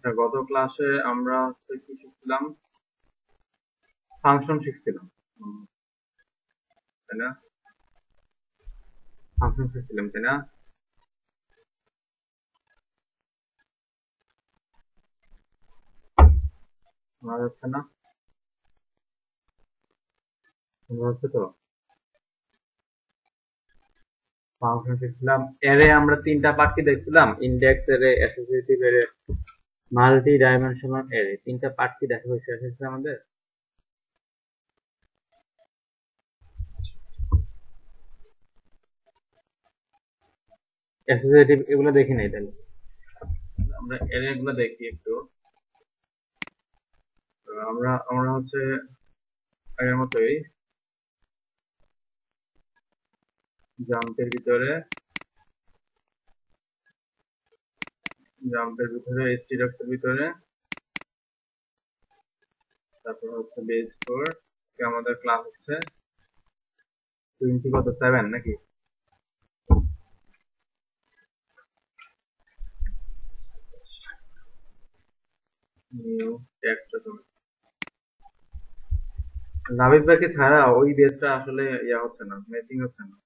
আচ্ছা, গত ক্লাসে আমরা হচ্ছে কি শিখছিলাম? ফাংশন শিখছিলাম, তাই না? ফাংশন শিখছিলাম, তাই না? শোনা যাচ্ছে না? শোনা যাচ্ছে তো? ফাংশন শিখছিলাম। এরে আমরা তিনটা পার্ট কি দেখছিলাম? ইন্ডেক্স এরে, অ্যাসোসিয়েটিভ এরে, মাল্টি ডাইমেনশনাল এরে। তিনটা পার্ট কি দেখা হয়েছে এসেছে আমাদের? অ্যাসোসিয়েটিভ এগুলো দেখি নাই তাহলে। আমরা এরে গুলো দেখি একটু। তো আমরা আমরা হচ্ছে আগের মতোই জাম্পের ভিতরে stdocs এর ভিতরে, তারপর হচ্ছে বেস 4 আমাদের ক্লাস হচ্ছে 27 নাকি? New text document. নাবিদ ভাইকে ছাড়া ওই বেসটা আসলে হচ্ছে না, ম্যাচিং হচ্ছে না।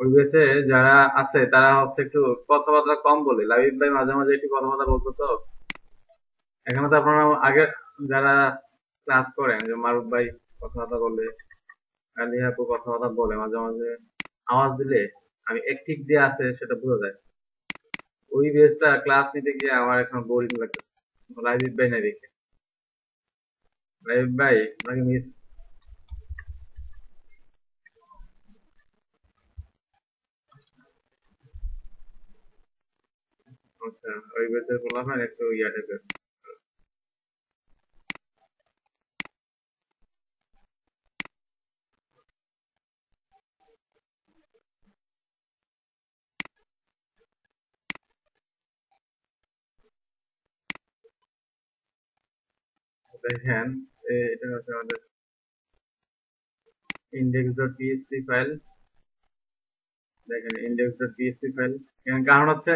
ওই বেসে যারা আছে তারা হচ্ছে একটু কথাবার্তা কম বলে। লাবিব ভাই মাঝে মাঝে একটু কথাবার্তা বলতো তো। এখানে তো আপনারা আগে যারা ক্লাস করেন, যে মারুফ ভাই কথাবার্তা বলে, আলী আপু কথাবার্তা বলে, মাঝে মাঝে আওয়াজ দিলে আমি একটিক দিয়ে আছে সেটা বোঝা যায়। ওই বেসটা ক্লাস নিতে গিয়ে আমার এখন বোরিং লাগতেছে, লাবিব ভাই নাই দেখে। লাবিব ভাই আপনাকে মিস। আচ্ছা, ওই বেসের পোলাপান একটু টাইপের। দেখেন, এটা হচ্ছে আমাদের index.php ফাইল। দেখেন index.php ফাইল। কারণ হচ্ছে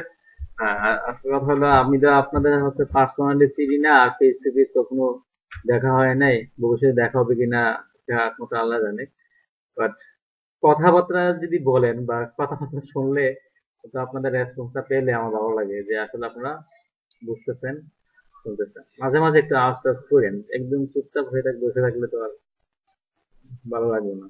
আসল কথা হলো, আমি তো আপনাদের হচ্ছে পার্সোনালি চিনি না, আর ফেস টু ফেস কখনো দেখা হয় নাই। ভবিষ্যতে দেখা হবে কিনা সেটা একমাত্র আল্লাহ জানে। বাট কথাবার্তা যদি বলেন বা কথাবার্তা শুনলে, তো আপনাদের রেসপন্সটা পেলে আমার ভালো লাগে যে আসলে আপনারা বুঝতেছেন, শুনতেছেন। মাঝে মাঝে একটু আওয়াজ টাওয়াজ করেন, একদম চুপচাপ হয়ে বসে থাকলে তো আর ভালো লাগবে না।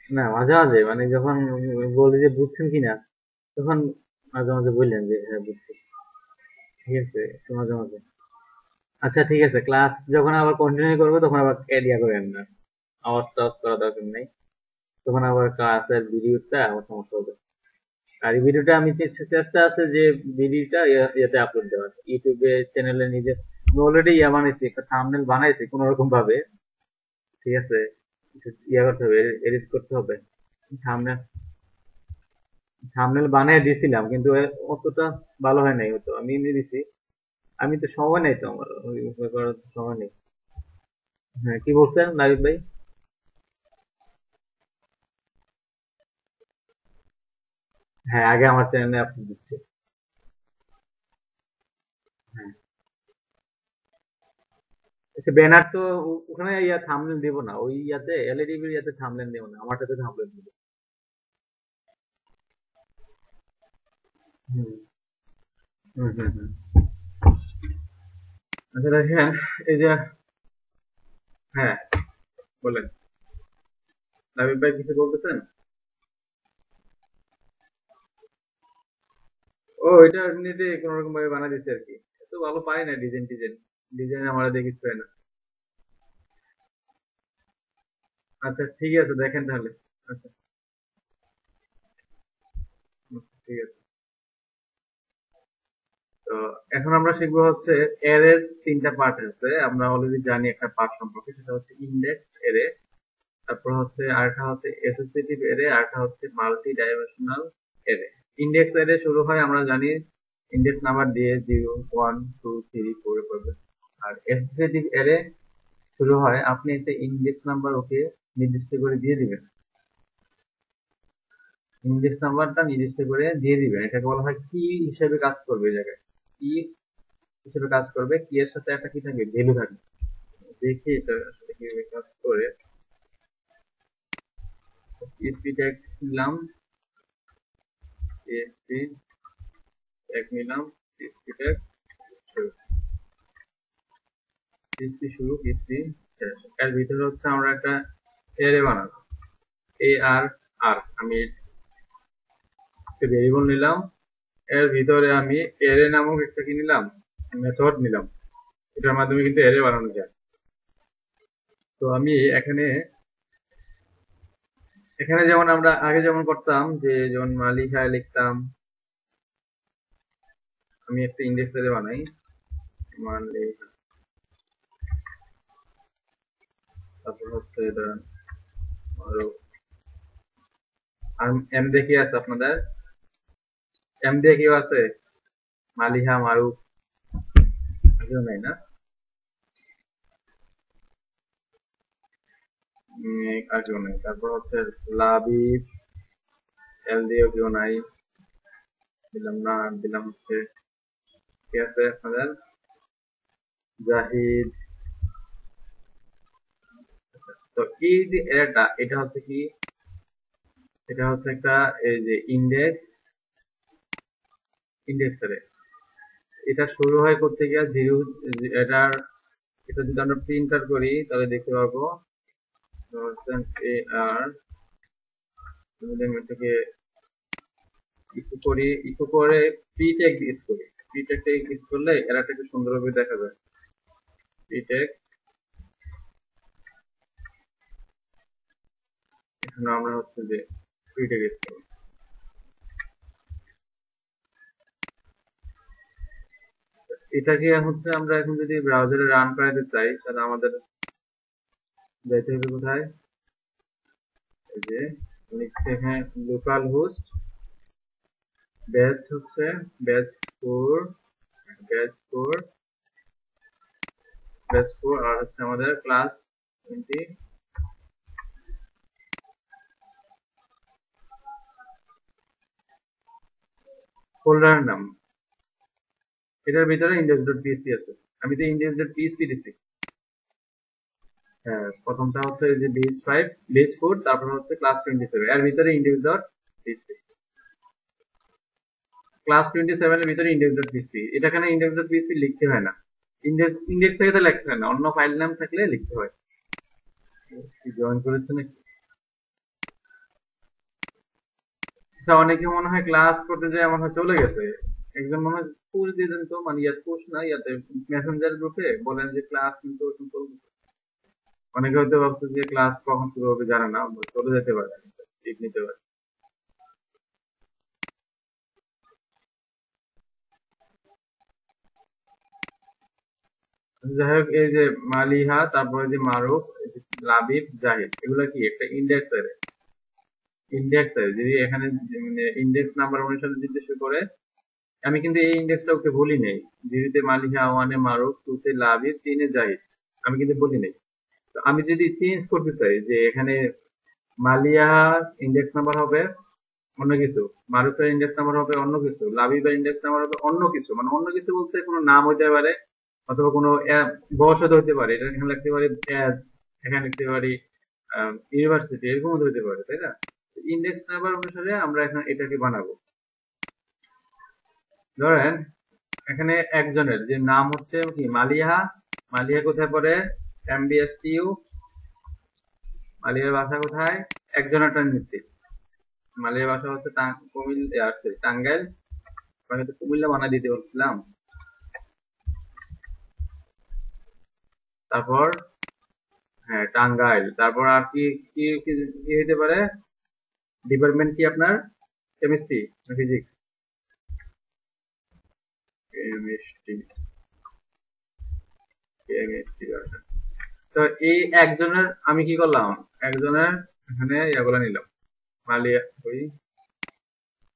না, মাঝে মাঝে মানে যখন বলি যে বুঝছেন কিনা, তখন মাঝে মাঝে বললেন যে হ্যাঁ বুঝছি। ঠিক আছে, একটু মাঝে মাঝে। আচ্ছা ঠিক আছে, ক্লাস যখন আবার কন্টিনিউ করবো তখন আবার এডিয়া করেন না, আওয়াজ টাওয়াজ করা দরকার নেই। তখন আবার ক্লাসের ভিডিওটা আমার সমস্যা হবে। আর এই ভিডিওটা আমি চেষ্টা আছে যে ভিডিওটা ইয়েতে আপলোড দেওয়ার, ইউটিউবে চ্যানেলে নিজে। আমি অলরেডি বানাইছি, একটা থাম্বনেল বানাইছি কোন রকম ভাবে। ঠিক আছে, কিছু করতে হবে, এডিট করতে হবে। থাম্বনেল থাম্বনেল বানিয়ে দিয়েছিলাম, কিন্তু অতটা ভালো হয় নাই। হয়তো আমি এমনি দিছি, আমি তো সময় নেই তো, আমার ওই করার তো সময় নেই। হ্যাঁ, কি বলছেন লাবিব ভাই? হ্যাঁ, আগে আমার চ্যানেলে আপলোড দিচ্ছি। হ্যাঁ, আচ্ছা, ব্যানার তো ওখানে থাম্বনেল দিব না, ওই এলইডি থাম্বনেল দিব না, আমারটাতে থাম্বনেল দিব। হুম হুম হুম হুম। আচ্ছা দেখেন, এই যে, হ্যাঁ বলেন, লাবিব ভাই কিছু বলতেছেন? ও, এটা এমনিতে কোন রকম ভাবে বানা দিচ্ছে আর কি। এত ভালো পাই না ডিজাইন টিজাইন, ডিজাইন আমার দেখে কিছু হয় না। আচ্ছা ঠিক আছে, দেখেন তাহলে। আচ্ছা, ঠিক আছে। তো এখন আমরা শিখবো হচ্ছে এর তিনটা পার্ট আছে। আমরা অলরেডি জানি একটা পার্ট সম্পর্কে, সেটা হচ্ছে ইন্ডেক্স এরে। তারপর হচ্ছে আরেকটা হচ্ছে অ্যাসোসিয়েটিভ এরে, আরেকটা হচ্ছে মাল্টি ডাইমেনশনাল এরে। ইন্ডেক্স এরে শুরু হয় আমরা জানি ইন্ডেক্স নাম্বার দিয়ে 0 1 2 3 4 পড়বে। আর অ্যাসোসিয়েটিভ এরে শুরু হয় আপনি একটা ইন্ডেক্স নাম্বার ওকে নির্দিষ্ট করে দিয়ে দিবেন। ইন্ডেক্স নাম্বারটা নির্দিষ্ট করে দিয়ে দিবেন। এটাকে বলা হয় কি হিসেবে কাজ করবে। এই জায়গায় কি হিসেবে কাজ করবে, কি এর সাথে একটা কি থাকবে, ভ্যালু থাকবে। দেখি এটা আসলে কিভাবে কাজ করে। পিএসপি ট্যাগ নিলাম, পিএসপি ট্যাগ নিলাম, পিএসপি ট্যাগ শুরু, পিএসপি শুরু, পিএসপি শেষ। এর ভিতরে হচ্ছে আমরা একটা অ্যারে বানাবো, আর আর আমি একটা ভেরিয়েবল নিলাম, এর ভিতরে আমি অ্যারে নামক একটা কি নিলাম, মেথড নিলাম। এটার মাধ্যমে কিন্তু অ্যারে বানানো যায়। তো আমি এখানে এখানে যেমন আমরা আগে যেমন করতাম, যে যেমন মালিহায় লিখতাম, আমি একটা ইন্ডেক্স অ্যারে বানাই, মালিহা, তারপর হচ্ছে এটা আরো এম দিয়ে কি আছে আপনাদের, এম দিয়ে কেউ আছে, মালিহা, মারুফ, কেউ নাই না? আর কেউ নাই। তারপর হচ্ছে লাবিব, এল দিয়েও কেউ নাই, দিলাম না। দিলাম হচ্ছে কি আছে আপনাদের, জাহিদ। তো এই যে এটা, এটা হচ্ছে কি, এটা হচ্ছে একটা এই যে ইন্ডেক্স, ইন্ডেক্স অ্যারে। এটা শুরু হয় করতে গিয়ে জিরো, এটার এটা যদি আমরা প্রিন্টার করি তাহলে দেখতে পাবো আর যদি আমি এটাকে ইকো করি, ইকো করে প্রি ট্যাগ ইউজ করি, প্রি ট্যাগটা ইউজ করলে এরাটাকে সুন্দরভাবে দেখা যায়। প্রি ট্যাগ, এখানে আমরা হচ্ছে যে প্রি ট্যাগ ইউজ করি। এটাকে হচ্ছে আমরা এখন যদি ব্রাউজারে রান করাতে চাই তাহলে আমাদের যাইতে হবে কোথায়, এই যে লিখছে এখানে লোকাল হোস্ট, ব্যাচ হচ্ছে ব্যাচ 4, ব্যাচ 4, ব্যাচ 4, আর হচ্ছে আমাদের ক্লাস 20, ফোল্ডারের নাম, এটার ভিতরে index.php আছে। আমি তো index.php দিছি। হ্যাঁ, প্রথমটা হচ্ছে যে বেজ 5, বেজ 4, তারপর হচ্ছে ক্লাস 27, এর ভিতরে index.php, ক্লাস 27 এর ভিতরে index.php। এটা এখানে index.php লিখতে হয় না, ইন্ডেক্স থেকে তো লিখতে হয় না, অন্য ফাইল নাম থাকলে লিখতে হয়। জয়েন করেছে নাকি? আচ্ছা, অনেকে মনে হয় ক্লাস করতে যায় মনে হয় চলে গেছে। একজন মনে হয় পুশ দিয়ে দেন তো, মানে ইয়াত পুশ না, ইয়াতে মেসেঞ্জার গ্রুপে বলেন যে ক্লাস কিন্তু চলবে। অনেকে হয়তো ভাবছে যে ক্লাস কখন শুরু হবে জানে না, চলে যেতে পারে, ঠিক নিতে পারে। যাই হোক, এই যে মালিহা, তারপরে যে মারুফ, লাবিব, জাহিদ, এগুলো কি একটা ইন্ডেক্স এর, ইন্ডেক্স এর যদি এখানে মানে ইন্ডেক্স নাম্বার অনুসারে নির্দিষ্ট করে, আমি কিন্তু এই ইন্ডেক্সটা ওকে বলি নাই। জিরোতে মালিহা, ওয়ানে মারুফ, টুতে লাবিব, তিনে জাহিদ, আমি কিন্তু বলি নাই। তো আমি যদি চেঞ্জ করতে চাই যে এখানে মালিয়া ইন্ডেক্স নাম্বার হবে অন্য কিছু, মারুফের ইন্ডেক্স নাম্বার হবে অন্য কিছু, লাবিবের ইন্ডেক্স নাম্বার হবে অন্য কিছু, মানে অন্য কিছু বলতে কোনো নাম হইতে পারে, অথবা কোনো বয়সদ হইতে পারে, এটা এখানে লিখতে পারি অ্যাজ, এখানে লিখতে পারি ইউনিভার্সিটি, এরকম হতে পারে, তাই না? ইন্ডেক্স নাম্বার অনুসারে আমরা এখানে এটাকে বানাবো। ধরেন এখানে একজনের যে নাম হচ্ছে কি মালিহা, মালিহা কোথায় পড়ে, এমডিএসটিইউ, মালিহার বাসা কোথায়, একজনেরটা নিচ্ছি। মালিহার বাসা হচ্ছে টাঙ্গাইল, আমি তো কুমিল্লা বানাই দিতে বলছিলাম। তারপর হ্যাঁ টাঙ্গাইল, তারপর আর কি কি কি কি হতে পারে, ডিপার্টমেন্ট কি আপনার, কেমিস্ট্রি না ফিজিক্স, কেমিস্ট্রি, কেমিস্ট্রি। তো এই একজনের আমি কি করলাম, একজনের এখানে ইয়াগুলো নিলাম, মালিয়া ওই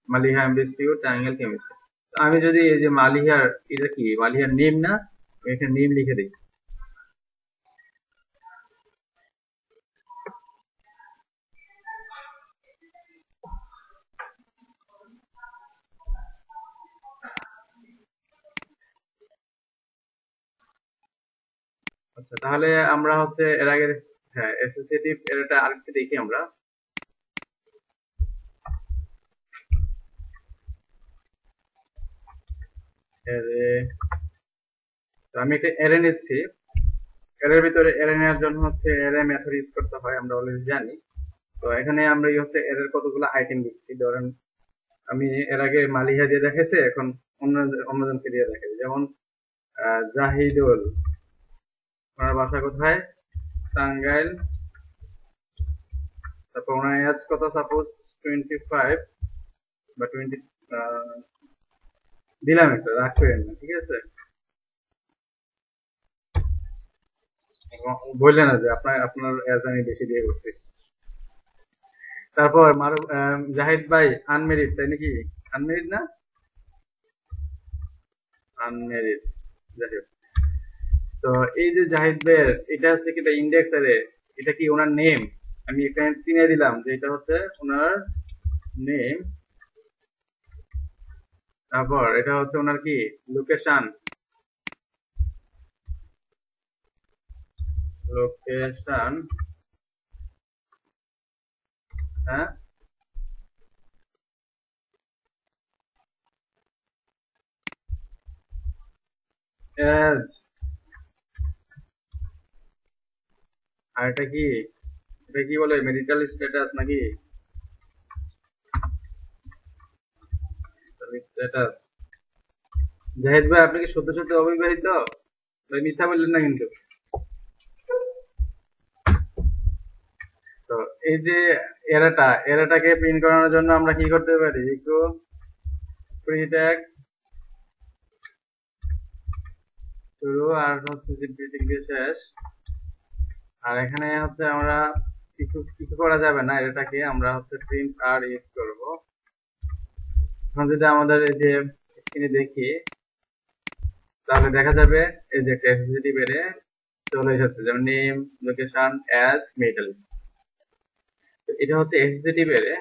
মালিহা এমডিএসটিউ টাঙ্গাইল কেমিস্ট্রি। আমি যদি এই যে মালিহার, এটা কি মালিহার নেম না, এখানে নেম লিখে দিই। আচ্ছা, তাহলে আমরা হচ্ছে এর আগে, হ্যাঁ, অ্যাসোসিয়েটিভ এরটা আরেকটু দেখি আমরা। অ্যারে, তো আমি একটা অ্যারে নিচ্ছি। অ্যারের ভিতরে অ্যারে নেওয়ার জন্য হচ্ছে অ্যারে মেথড ইউজ করতে হয়, আমরা অলরেডি জানি। তো এখানে আমরা হচ্ছে অ্যারের কতগুলো আইটেম দিচ্ছি। ধরেন আমি এর আগে মালিহা দিয়ে দেখেছে, এখন অন্য অন্যজনকে দিয়ে দেখাই। যেমন জাহিদুল, ওনার বাসা কোথায়? টাঙ্গাইল। তারপর ওনার এজ কত? সাপোজ 25 বা 20 দিলাম, একটা রাগ করেন না, ঠিক আছে? বললেন না যে আপনার আপনার এজ আমি বেশি দিয়ে করছি। তারপর জাহিদ ভাই আনমেরিড, তাই নাকি? আনমেরিড না? আনমেরিড, যাই হোক। তো এই যে জাহিদ ভাইয়ের এটা হচ্ছে কি ইন্ডেক্স আরে, এটা কি ওনার নেম? আমি এখানে চিনে দিলাম যে এটা হচ্ছে ওনার নেম। তারপর এটা হচ্ছে ওনার কি লোকেশন, লোকেশন, হ্যাঁ। এজ, আর এটা কি, এটা কি বলে মেডিকেল স্ট্যাটাস নাকি? স্ট্যাটাস। জাহিদ ভাই আপনি কি সত্যি সত্যি অবিবাহিত? ভাই মিথ্যা বললেন না কিন্তু। তো এই যে এরাটাকে প্রিন্ট করানোর জন্য আমরা কি করতে পারি? একটু প্রি ট্যাগ শুরু আর হচ্ছে যে প্রিন্টিং দিয়ে শেষ। আর এখানে হচ্ছে আমরা কিছু কিছু করা যাবে না, এটাকে আমরা হচ্ছে প্রিন্ট আর ইউজ করব। এখন যদি আমাদের এই যে স্ক্রিনে দেখি, তাহলে দেখা যাবে এই যে একটা এসএসডি বেড়ে চলে এসেছে, যেমন নেম, লোকেশন, অ্যাজ, মেটাল। এটা হচ্ছে এসএসডি বেড়ে,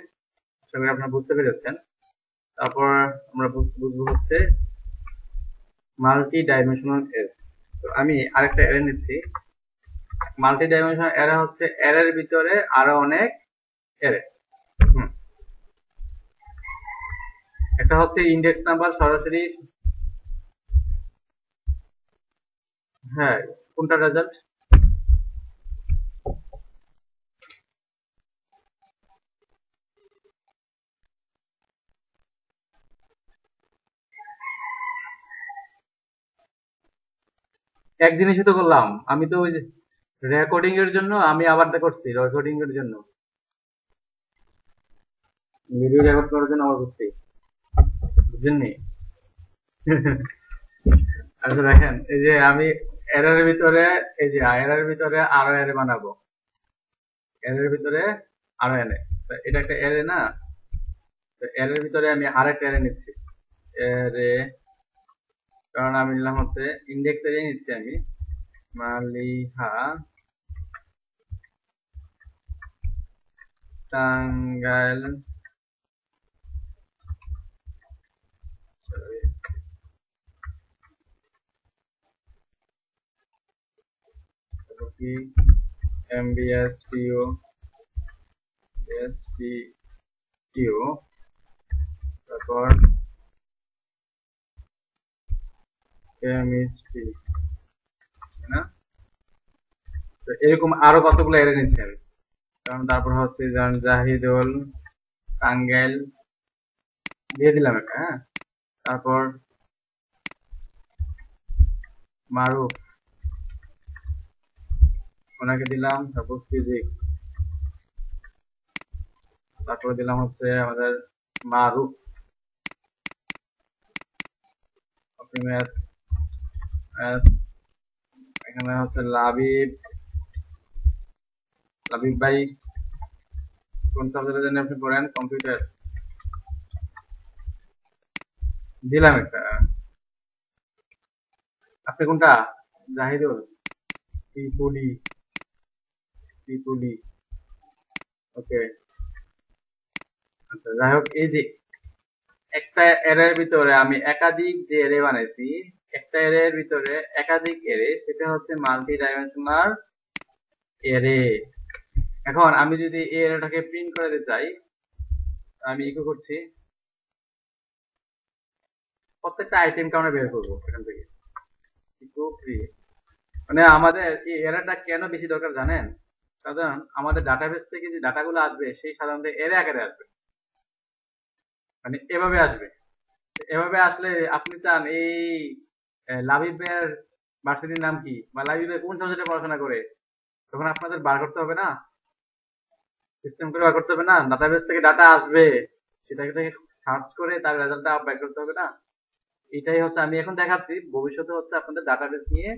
আশা করি আপনারা বুঝতে পেরেছেন। তারপর আমরা বুঝবো হচ্ছে মাল্টি ডাইমেনশনাল অ্যারে। তো আমি আরেকটা অ্যারে নিচ্ছি। মাল্টি ডাইমেনশনাল অ্যারে হচ্ছে অ্যারের ভিতরে আরো অনেক অ্যারে। একটা হচ্ছে ইন্ডেক্স নাম্বার সরাসরি, হ্যাঁ। কোনটা রেজাল্ট? এক জিনিসই তো করলাম আমি, তো ওই রেকর্ডিং এর জন্য আমি আবারটা করছি, রেকর্ডিং এর জন্য, ভিডিও রেকর্ড করার জন্য আবার করছি, বুঝছেননি? আচ্ছা দেখেন, এই যে আমি এরর ভিতরে, এই যে এরর ভিতরে আরো অ্যারে বানাবো, এরর ভিতরে আরো অ্যারে। এটা একটা অ্যারে না? তো অ্যারের ভিতরে আমি আরেকটা অ্যারে নিচ্ছি, অ্যারে, কারণ আমি নিলাম হচ্ছে ইন্ডেক্স অ্যারে নিচ্ছি আমি। মালিহা টাঙ্গাইল, কি এমবিএসটিও, এসটিও, তারপর কেমিস্ট্রি, না? তো এরকম আরো কতগুলো এরে নিচ্ছি আমি। কারণ তারপর হচ্ছে যেমন জাহিদুল, টাঙ্গাইল দিয়ে দিলাম একটা, হ্যাঁ। তারপর মারুফ, ওনাকে দিলাম সাপোজ ফিজিক্স। তারপর দিলাম হচ্ছে আমাদের মারুফ, আপনি ম্যাথ, ম্যাথ। এখানে হচ্ছে লাবিব, লাবিব ভাই কোন সাবজেক্টের জন্য আপনি পড়েন? কম্পিউটার, দিলাম একটা। আপনি কোনটা? জাহিদুল, ত্রিপুলি, ত্রিপুলি, ওকে। আচ্ছা যাই হোক, এই যে একটা অ্যারের ভিতরে আমি একাধিক যে অ্যারে বানাইছি, একটা অ্যারের ভিতরে একাধিক অ্যারে, সেটা হচ্ছে মাল্টি ডাইমেনশনাল অ্যারে। এখন আমি যদি এই অ্যারেটাকে প্রিন্ট করে দিতে চাই, আমি ইকো করছি, প্রত্যেকটা আইটেমকে আমরা বের করবো এখান থেকে, ইকো ফ্রি। মানে আমাদের এই অ্যারেটা কেন বেশি দরকার জানেন? কারণ আমাদের ডাটাবেস থেকে যে ডাটাগুলো আসবে সেই সাধারণত অ্যারে আকারে আসবে, মানে এভাবে আসবে। এভাবে আসলে আপনি চান এই লাবিব ভাইয়ের ভার্সিটির নাম কি, বা লাবিব ভাই কোন সাবজেক্টে পড়াশোনা করে, তখন আপনাদের বার করতে হবে না, সিস্টেম করে বার করতে হবে না, ডাটাবেস থেকে ডাটা আসবে, সেটাকে সার্চ করে তার রেজাল্টটা বের করতে হবে না। এটাই হচ্ছে আমি এখন দেখাচ্ছি, ভবিষ্যতে হচ্ছে আপনাদের ডাটাবেস নিয়ে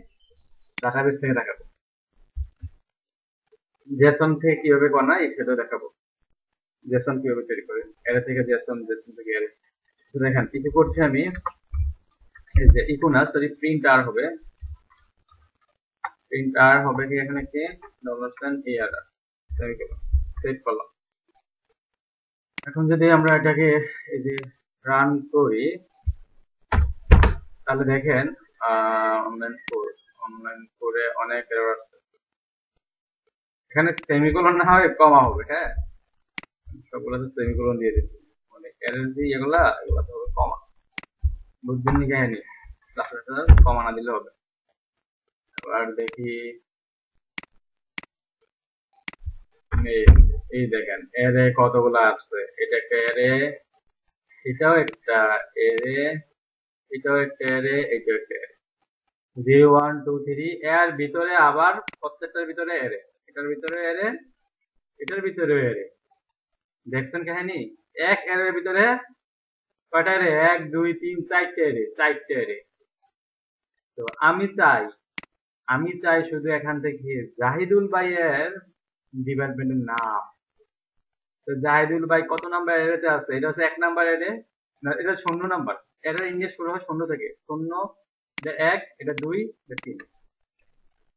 ডাটাবেস থেকে দেখাবো, জেসন থেকে কিভাবে বানায় সেটাও দেখাবো, জেসন কিভাবে তৈরি করে, এর থেকে জেসন, জেসন থেকে এর। দেখেন ইকো করছি আমি, এই যে ইকো না সরি প্রিন্ট আর হবে, প্রিন্ট আর হবে কি এখানে কি ডলার এ আর সেভ করলাম। এখন যদি আমরা এটাকে এই যে রান করি, তাহলে দেখেন অনলাইন করে অনেক এরর আসছে। এখানে সেমিকোলন না হয় কমা হবে, হ্যাঁ সবগুলোতে সেমিকোলন দিয়ে দিচ্ছি, মানে এরর যে এগুলা তো হবে কমা, বুঝছেন নি কাহিনী, কমা না দিলে হবে। এবার দেখি, এই দেখেন এরে কতগুলা আসছে, এটা একটা এরে, এটাও একটা এরে, এটাও একটা এরে, এটাও একটা এরে, 0 1 2 3, এর ভিতরে আবার প্রত্যেকটার ভিতরে এরে, এটার ভিতরে এরে, এটার ভিতরে এরে। দেখছেন কাহিনী, এক এরের ভিতরে কয়টা এরে, 1 2 3 4টে এরে, 4টে এরে। তো আমি চাই শুধু এখান থেকে জাহিদুল ভাইয়ের ডিপার্টমেন্টের নাম। তো জাহিদুল ভাই কত নাম্বার এরেতে আছে? এটা হচ্ছে 1 নাম্বার এরে, না এটা 0 নাম্বার এরে, ইংলিশ শুরু হয় 0 থেকে, 0 এটা 1, এটা 2, এটা 3,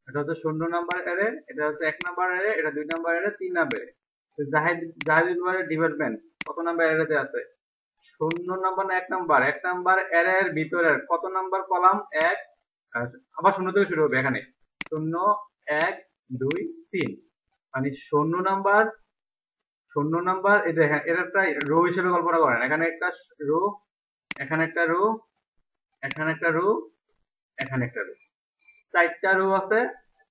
এটা হচ্ছে 0 নাম্বার এরে, এটা হচ্ছে 1 নাম্বার এরে, এটা 2 নাম্বার এরে, 3 নাম্বার এরে। তো জাহিদুল ভাইয়ের ডিপার্টমেন্ট কত নাম্বার এরেতে আছে? 0 নাম্বার না 1 নাম্বার? 1 নাম্বার এর ভিতরের কত নাম্বার কলাম? 1, আবার 0 থেকে শুরু হবে এখানে, 0 1 2 3, মানে 0 নাম্বার। এই দেখেন এর একটা রো হিসেবে কল্পনা করেন, এখানে একটা রো, এখানে একটা রো, এখানে একটা রো, এখানে একটা রো, 4টা রো আছে।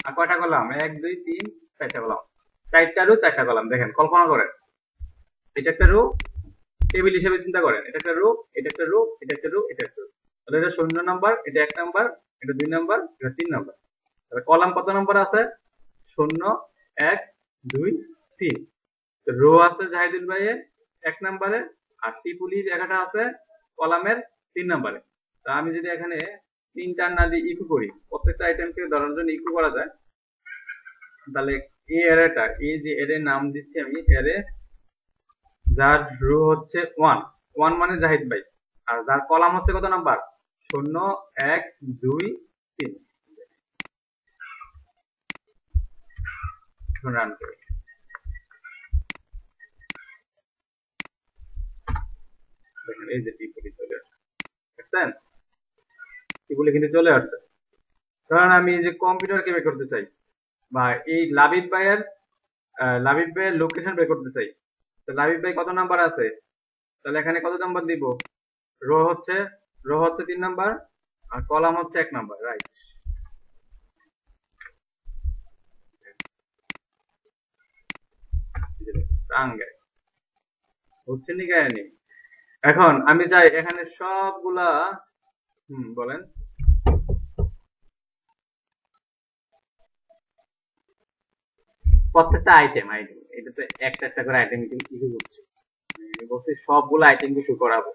আর কয়টা কলাম? 1 2 3 4টা কলাম, 4টা রো 4টা কলাম। দেখেন কল্পনা করেন, এটা একটা রো, টেবিল হিসেবে চিন্তা করেন, এটা একটা রো, এটা একটা রো, এটা একটা রো, এটা একটা রো, তাহলে এটা 0 নাম্বার, এটা 1 নাম্বার, এটা 2 নাম্বার, এটা 3 নাম্বার। তাহলে কলাম কত নাম্বার আছে? 0 1 2 3। রো আছে জাহিদুল ভাইয়ের 1 নাম্বারে, আর টিপুলির একটা আছে কলামের 3 নাম্বারে। তা আমি যদি এখানে 3 4 না দিয়ে ইকো করি, প্রত্যেকটা আইটেমকে ধরার জন্য ইকো করা যায়, তাহলে এই এরেটা, এই যে এর নাম দিচ্ছি আমি এরে, যার রো হচ্ছে 1, 1 মানে জাহিদ ভাই, আর যার কলাম হচ্ছে কত নাম্বার? 0 1 2 3। এখন রান করি, দেখেন এই যে টিপুলি চলে আসছে, দেখছেন টিপুলি কিন্তু চলে আসছে। কারণ আমি এই যে কম্পিউটারকে বের করতে চাই, বা এই লাবিব ভাইয়ের লোকেশন বের করতে চাই, তো লাবিব ভাই কত নাম্বার আছে? তাহলে এখানে কত নাম্বার দিব? রো হচ্ছে 3 নাম্বার, আর কলাম হচ্ছে 1 নাম্বার, রাইট। বুঝছেন নি কাহিনী? এখন আমি চাই এখানে সবগুলা, বলেন, প্রত্যেকটা আইটেম এটা তো একটা একটা করে আইটেম ইস্যু করছে, বলছি সবগুলো আইটেমকে শো করাবো,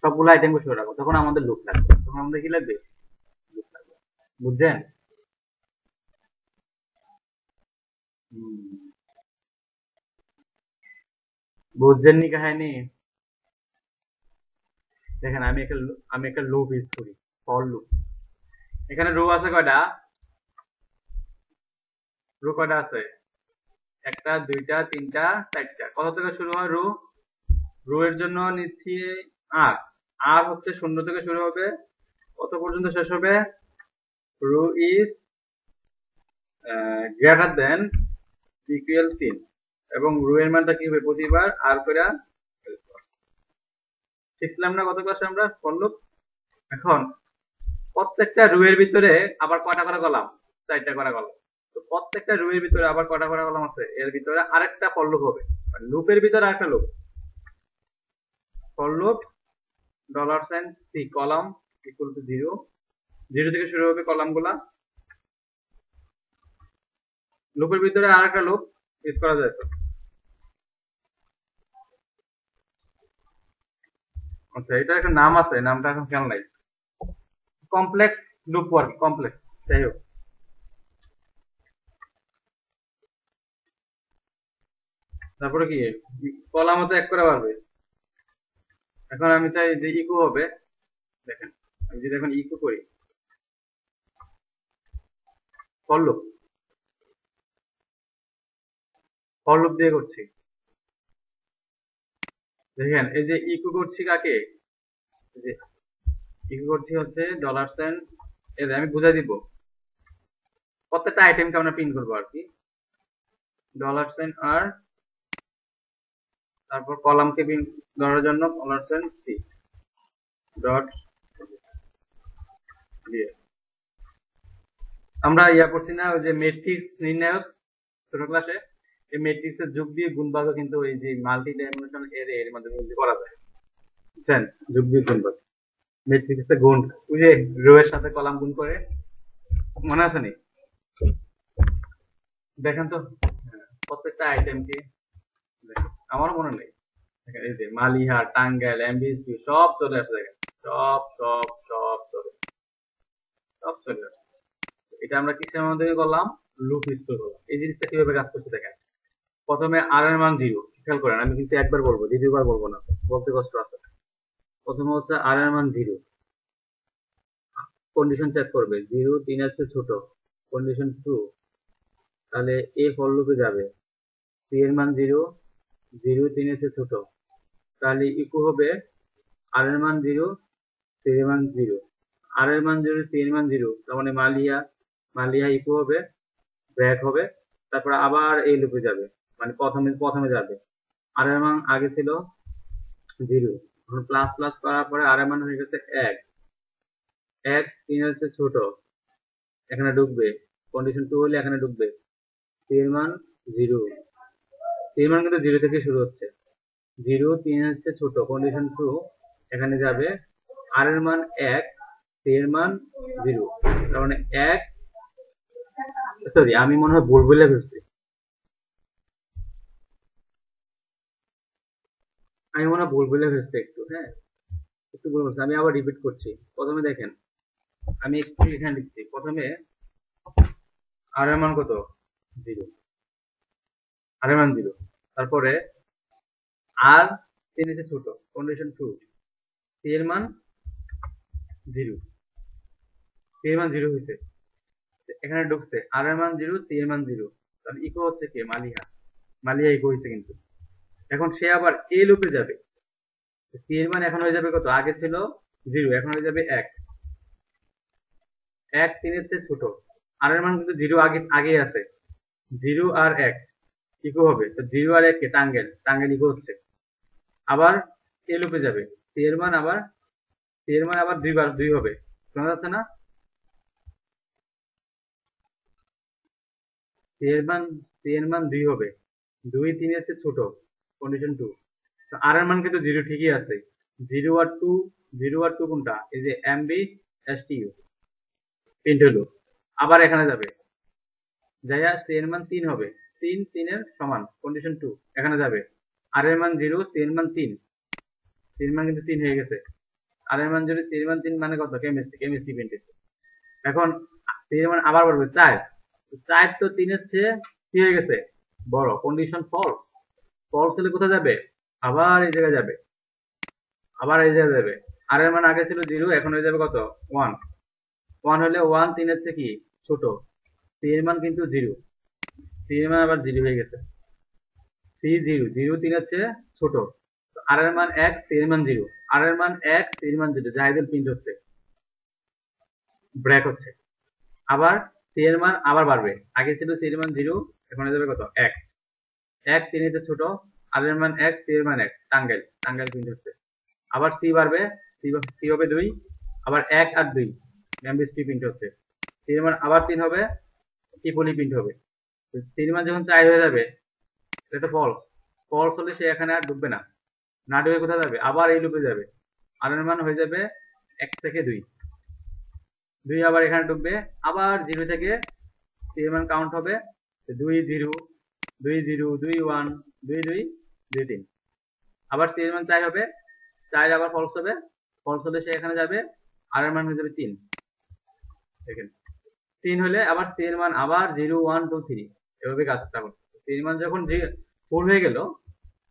সবগুলো আইটেমকে শো করাবো, তখন আমাদের লুক লাগবে, তখন আমাদের কি লাগবে? লুক লাগবে, বুঝছেন? বুঝছেন নি কাহিনী? দেখেন আমি একটা লুপ ইউজ করি, ফর লুপ। এখানে রো আছে কয়টা? রো কয়টা আছে? 1টা 2টা 3টা 4টা। কত থেকে শুরু হয় রো? রো এর জন্য নিচ্ছি আর, আর হচ্ছে 0 থেকে শুরু হবে, কত পর্যন্ত শেষ হবে? Row is greater than equal 3 এবং রো এর মানটা কি হবে? প্রতিবার আর করে শিখলাম না গত ক্লাসে আমরা ফর লুপ। এখন প্রত্যেকটা রো এর ভিতরে আবার কয়টা করে কলাম? 4টা করে কলাম। তো প্রত্যেকটা রো এর ভিতরে আবার কয়টা করে কলাম আছে? এর ভিতরে আরেকটা ফর লুপ হবে, লুপের ভিতরে আরেকটা loop. For loop $c column equal to 0, 0 থেকে শুরু হবে কলামগুলা। লুপের ভিতরে আরেকটা লুপ ইউজ করা যায়। তো আচ্ছা, এটা একটা নাম আছে, নামটা এখন খেয়াল নাই। Complex loop work, complex. যাই হোক, তারপরে কি কলাম হতে এক করে পারবে। এখন আমি চাই যে ইকো হবে। দেখেন, আমি যদি এখন ইকো করি ফর লুপ, ফর লুপ দিয়ে করছি। দেখেন এই যে ইকো করছি কাকে? এই যে ইকো করছি হচ্ছে $, এই যে আমি বুঝাই দিব প্রত্যেকটা আইটেমকে আমরা প্রিন্ট করবো আর কি। $আর তারপর কলামকে প্রিন্ট করার জন্য $c ডট দিয়ে আমরা ইয়া করছি না, ওই যে ম্যাট্রিক্স নির্ণায়ক ছোট ক্লাসে, এই ম্যাট্রিক্সের যোগ দিয়ে গুণভাগ কিন্তু এই যে মাল্টি ডাইমেনশনাল এরে এর মাধ্যমে কিন্তু করা যায়, বুঝছেন? যোগ দিয়ে গুণভাগ, ম্যাট্রিক্সের গুণ, ওই যে রো এর সাথে কলাম গুণ করে, মনে আছে নি? দেখেন তো প্রত্যেকটা আইটেমকে, আমারও মনে নেই। দেখেন এই যে মালিহা, টাঙ্গাইল, এমবিএসপি সব চলে আসে। দেখেন সব সব সব চলে, সব চলে আসে। এটা আমরা কিসের মাধ্যমে করলাম? লুপ ইউজ করে করলাম। এই জিনিসটা কিভাবে কাজ করছে দেখেন। প্রথমে আর এর মান 0, খেয়াল করেন, আমি কিন্তু একবার বলবো, দ্বিতীয়বার বলবো না, বলতে কষ্ট আছে। প্রথমে হচ্ছে আর এর মান 0, কন্ডিশন চেক করবে 0 3 এর চেয়ে ছোট, কন্ডিশন ট্রু, তাহলে এ ফর লুপে যাবে। সি এর মান 0, 0 3 এর চেয়ে ছোট, তাহলে ইকো হবে আর এর মান 0, সি এর মান 0, আর এর মান 0, সি এর মান 0, তার মানে মালিয়া, মালিয়া ইকো হবে, ব্র্যাক হবে, তারপর আবার এই লুপে যাবে, মানে প্রথমে প্রথমে যাবে। আর এর মান আগে ছিল 0, এখন প্লাস প্লাস করার পরে আর এর মান হয়ে গেছে 1, 1 3 এর চেয়ে ছোট, এখানে ঢুকবে, কন্ডিশন 2 হলে এখানে ঢুকবে। সি এর মান 0, সি এর মান কিন্তু 0 থেকে শুরু হচ্ছে, 0 3 এর চেয়ে ছোট, কন্ডিশন 2, এখানে যাবে। আর এর মান 1, সি এর মান 0, তার মানে 1, সরি আমি মনে হয় ভুল বলে ফেলছি, আমি মনে হয় ভুল বলে ফেলছি একটু, হ্যাঁ একটু ভুল বলছি, আমি আবার রিপিট করছি। প্রথমে দেখেন, আমি একটু এখানে লিখছি, প্রথমে আর এর মান কত? 0, আর এর মান 0, তারপরে আর 3 এর চেয়ে ছোট, কন্ডিশন 2, সি এর মান 0, সি এর মান 0 হয়েছে, এখানে ঢুকছে, আর এর মান 0, সি এর মান 0, তাহলে ইকো হচ্ছে কে? মালিহা, মালিহা ইকো হয়েছে কিন্তু। এখন সে আবার এ লুপে যাবে, সি এর মান এখন হয়ে যাবে কত? আগে ছিল 0, এখন হয়ে যাবে 1, 1 3 এর চেয়ে ছোট, আর এর মান কিন্তু 0 আগে আগে আছে, 0 আর 1 ইকো হবে, তো 0 আর 1 কে টাঙ্গেল, টাঙ্গেল ইকো হচ্ছে। আবার এ লুপে যাবে, সি এর মান আবার, সি এর মান আবার 2 বার 2 হবে, শোনা যাচ্ছে না? সি এর মান, সি এর মান 2 হবে, 2 3 এর চেয়ে ছোট, কন্ডিশন 2, তো আর এর মান কিন্তু 0 ঠিকই আছে। 0 আর 2, 0 আর 2 কোনটা? এই যে এমবি এসটিইউ প্রিন্ট হলো। আবার এখানে যাবে, যাইয়া সি এর মান 3 হবে, 3 3 এর সমান, কন্ডিশন 2, এখানে যাবে। আর এর মান 0, সি এর মান 3, সি এর মান কিন্তু 3 হয়ে গেছে। আর এর মান 0, সি এর মান 3 মানে কত? কেমিস্ট্রি, কেমিস্ট্রি প্রিন্ট হচ্ছে। এখন সি এর মান আবার বলবে 4, 4 তো 3 এর চেয়ে কি হয়ে গেছে? বড়, কন্ডিশন ফলস, ফলস হলে কোথায় যাবে? আবার এই জায়গায় যাবে, আবার এই জায়গায় যাবে। আর এর মান আগে ছিল 0, এখন হয়ে যাবে কত? 1, 1 হলে 1 3 এর চেয়ে কি ছোট, সি এর মান কিন্তু 0, সি এর মান আবার 0 হয়ে গেছে, সি 0, 0 3 এর চেয়ে ছোট, আর এর মান 1, সি এর মান 0, আর এর মান 1, সি এর মান 0, জাহেদের প্রিন্ট হচ্ছে। ব্রেক হচ্ছে। আবার সি এর মান আবার বাড়বে, আগে ছিল সি এর মান 0, এখন হয়ে যাবে কত 1, 1 3 এর ছোট, আর এর মান 1, সি এর মান 1, টাঙ্গাইল টাঙ্গাইল প্রিন্ট হচ্ছে। আবার সি বাড়বে, সি হবে 2, আবার 1 আর 2 ম্যামবিস প্রিন্ট হচ্ছে। সি এর মান আবার 3 হবে, ত্রিপলি প্রিন্ট হবে। সি এর মান যখন 4 হয়ে যাবে এটা ফলস, ফলস হলে সে এখানে আর ঢুকবে না, না ঢুকে কোথায় যাবে, আবার এই লুপে যাবে। আর এর মান হয়ে যাবে 1 থেকে 2, 2 আবার এখানে ঢুকবে, আবার 0 থেকে 3 মান কাউন্ট হবে 2 0 2 0 2 1 2 2 2 3, আবার 3 মান 4 হবে, 4 আবার ফলস হবে, ফলস হলে সে এখানে যাবে, আর এর মান হয়ে যাবে 3। দেখেন 3 হলে আবার 3 মান আবার 0 1 2 3 এভাবে কাজটা করবে। 3 মান যখন 4 হয়ে গেল,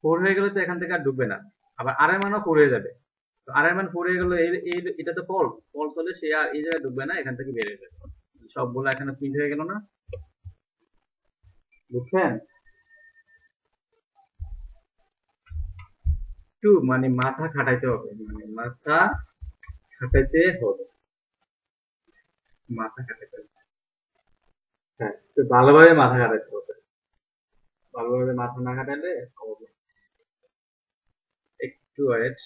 4 হয়ে গেলে তো এখান থেকে আর ঢুকবে না, আবার আর এর মানও 4 হয়ে যাবে। তো আর এর মান 4 হয়ে গেল, এটা তো ফলস, ফলস হলে সে আর এই জায়গায় ঢুকবে না, এখান থেকে বের হয়ে যাবে। সবগুলো এখানে প্রিন্ট হয়ে গেল না, বুঝছেন? একটু মানে মাথা খাটাইতে হবে, মানে মাথা খাটাইতে হবে, মাথা খাটাইতে হবে। হ্যাঁ, তো ভালোভাবে মাথা খাটাইতে হবে, ভালোভাবে মাথা না খাটাইলে হবে না। একটু ওয়েট।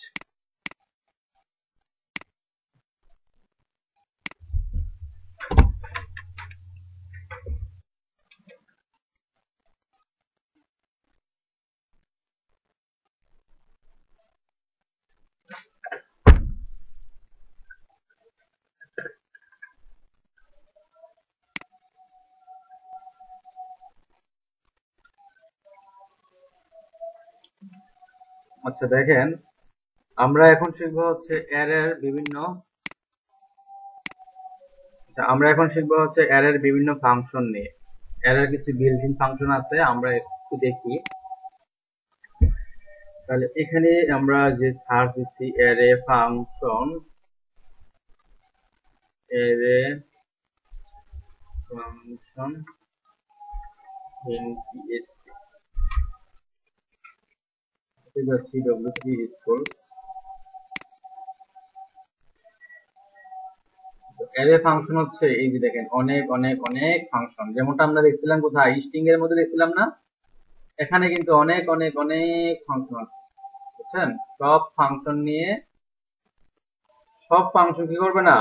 আচ্ছা দেখেন, আমরা এখন শিখবো হচ্ছে অ্যারের বিভিন্ন, আচ্ছা আমরা এখন শিখবো হচ্ছে অ্যারের বিভিন্ন ফাংশন নিয়ে। অ্যারের কিছু বিল্ট ইন ফাংশন আছে, আমরা একটু দেখি। তাহলে এখানে আমরা যে সার্চ দিচ্ছি array function, array function in PHP, যাচ্ছি w3 স্কুলস। অ্যারে ফাংশন হচ্ছে এই যে দেখেন অনেক অনেক অনেক ফাংশন, যেমনটা আমরা দেখছিলাম কোথায় স্ট্রিং এর মধ্যে দেখছিলাম না, এখানে কিন্তু অনেক অনেক অনেক ফাংশন আছে, বুঝছেন? সব ফাংশন নিয়ে, সব ফাংশন কি করবে না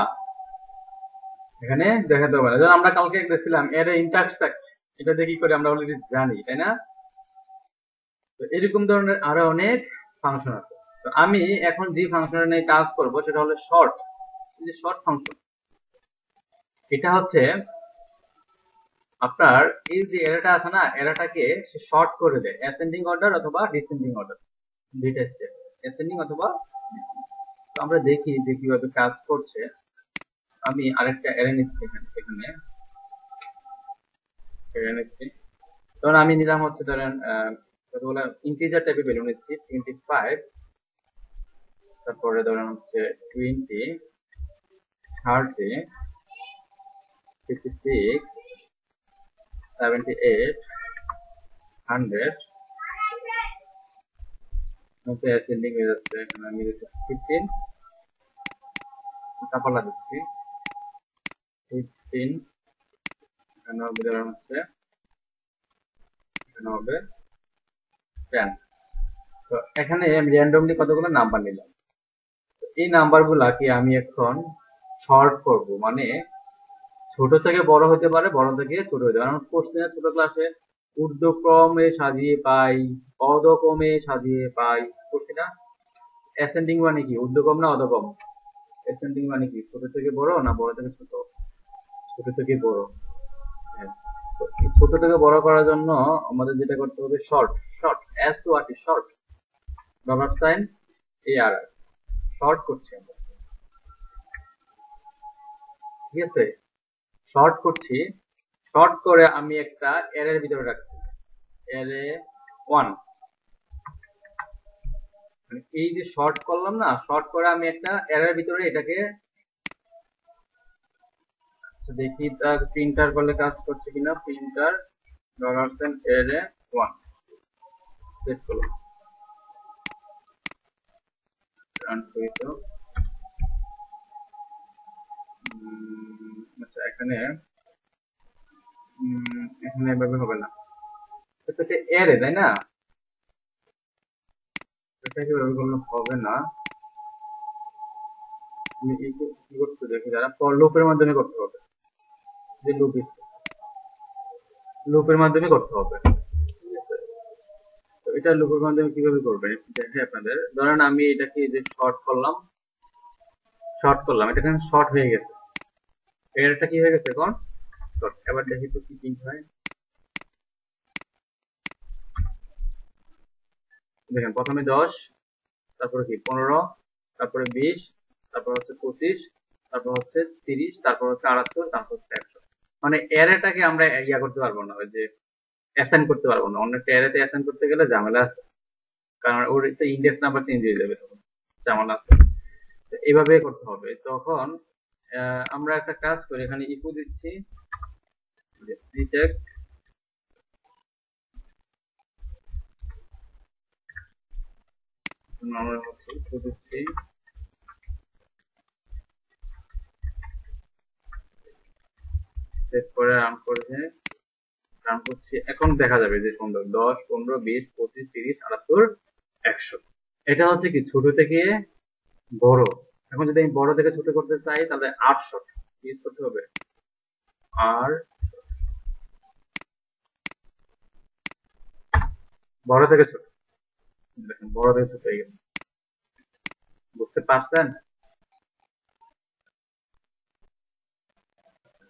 এখানে দেখাতে হবে না। যেমন আমরা কালকে দেখছিলাম অ্যারে ইন্টারসেক্ট, এটা দিয়ে কি করে আমরা অলরেডি জানি, তাই না? তো এরকম ধরনের আরো অনেক ফাংশন আছে। তো আমি এখন যে ফাংশনের নিয়ে কাজ করব সেটা হলো শর্ট, যে শর্ট ফাংশন। এটা হচ্ছে আপনার এই যে এরাটা আছে না, এরাটাকে সে শর্ট করে দেয় অ্যাসেন্ডিং অর্ডার অথবা ডিসেন্ডিং অর্ডার, দুইটা স্টেপ, অ্যাসেন্ডিং অথবা descending। তো আমরা দেখি যে কিভাবে কাজ করছে। আমি আরেকটা অ্যারে নিচ্ছি এখানে অ্যারে নিচ্ছি, ধরুন আমি নিলাম হচ্ছে ধরেন কতগুলো ইন্টিজার টাইপের ভ্যালু নিচ্ছি 25, তারপরে ধরেন হচ্ছে 20 30 56 78 100, ওকে অ্যাসেন্ডিং হয়ে যাচ্ছে। এখানে আমি দিচ্ছি 15, কাপালা দিচ্ছি 15, এখানে হবে ধরেন হচ্ছে, এখানে হবে 10। তো এখানে আমি র্যান্ডমলি কতগুলো নাম্বার নিলাম, এই নাম্বারগুলাকে আমি এখন শর্ট করব, মানে ছোট থেকে বড় হতে পারে, বড় থেকে ছোট হতে পারে। কোশ্চেনে ছোট ক্লাসে ঊর্ধ্বক্রমে সাজিয়ে পাই, অধক্রমে সাজিয়ে পাই, করছি না? অ্যাসেন্ডিং মানে কি, ঊর্ধ্বক্রম না অধক্রম? অ্যাসেন্ডিং মানে কি, ছোট থেকে বড় না বড় থেকে ছোট? ছোট থেকে বড়। হ্যাঁ, তো এই ছোট থেকে বড় করার জন্য আমাদের যেটা করতে হবে শর্ট, শর্ট এস ও আর টি, শর্ট ডলার সাইন এ আর, শর্ট করছি আমরা, ঠিক আছে? শর্ট করছি, শর্ট করে আমি একটা অ্যারের ভিতরে রাখছি, অ্যারে 1, মানে এই যে শর্ট করলাম না, শর্ট করে আমি একটা অ্যারের ভিতরে এটাকে, আচ্ছা দেখি তার প্রিন্টার করলে কাজ করছে কিনা। Printer dollar sign array 1 set করলাম, রান করি। তো এখানে এখানে এভাবে হবে না, এটা তো এরে তাই না, এটা কিভাবে করলে হবে না। আমি কি করতে দেখি, যারা ফর লুপের মাধ্যমে করতে হবে, যে লুপের মাধ্যমে করতে হবে। ঠিক আছে, তো এটা লুপের মাধ্যমে কিভাবে করবেন দেখে আপনাদের। ধরেন আমি এটাকে যে শর্ট করলাম, এটা কিন্তু শর্ট হয়ে গেছে, এটা কি হয়ে গেছে এখন শর্ট। এবার দেখি তো কি প্রিন্ট হয়। দেখেন প্রথমে 10, তারপরে কি 15, তারপরে 20, তারপর হচ্ছে 25, তারপর হচ্ছে 30, তারপর হচ্ছে 78, তারপর হচ্ছে 100। মানে অ্যারেটাকে আমরা ইয়া করতে পারবো না, ওই যে অ্যাসাইন করতে পারবো না। অন্য একটা অ্যারেতে অ্যাসাইন করতে গেলে ঝামেলা আছে, কারণ ওর একটা ইন্ডেক্স নাম্বার চেঞ্জ হয়ে যাবে, তখন ঝামেলা আছে। এইভাবে করতে হবে। তখন আমরা একটা কাজ করি, এখানে ইকো দিচ্ছি রিজেক্ট, আমরা হচ্ছে ইকো দিচ্ছি সেভ করে রান করছি। এখন দেখা যাবে যে সুন্দর 10, 15, 20, 25, 30, 78, 100। এটা হচ্ছে কি ছোট থেকে বড়। এখন যদি আমি বড় থেকে ছোট করতে চাই তাহলে 800 ইউজ করতে হবে। আর বড় থেকে ছোট, দেখেন বড় থেকে ছোট হয়ে গেছে, বুঝতে পারছেন?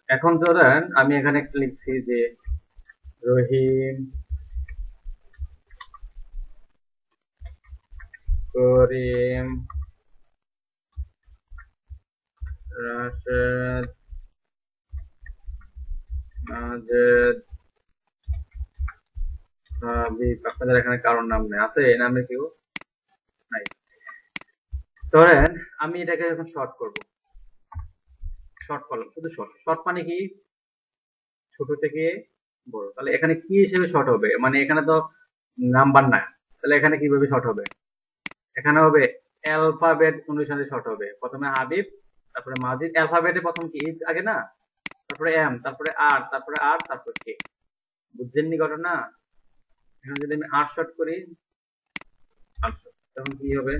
এখন ধরেন আমি এখানে একটা লিখছি যে রহিম, করিম, রাশেদ, মাজেদ, হাবিব। আপনাদের এখানে কারোর নাম নেই, আছে এই নামে কেউ নাই? ধরেন আমি এটাকে এখন শর্ট করব, শর্ট করলাম, শুধু শর্ট। শর্ট মানে কি ছোট থেকে বড়। তাহলে এখানে কি হিসেবে শর্ট হবে, মানে এখানে তো নাম্বার না, তাহলে এখানে কিভাবে শর্ট হবে? এখানে হবে অ্যালফাবেট অনুসারে শর্ট হবে। প্রথমে হাবিব, তারপরে মাজিদ। অ্যালফাবেটে প্রথম কি এইচ আগে না, তারপরে এম, তারপরে আর, তারপরে আর, তারপর কে। বুঝছেননি ঘটনা? এখানে যদি আমি আর শর্ট করি, তখন কি হবে?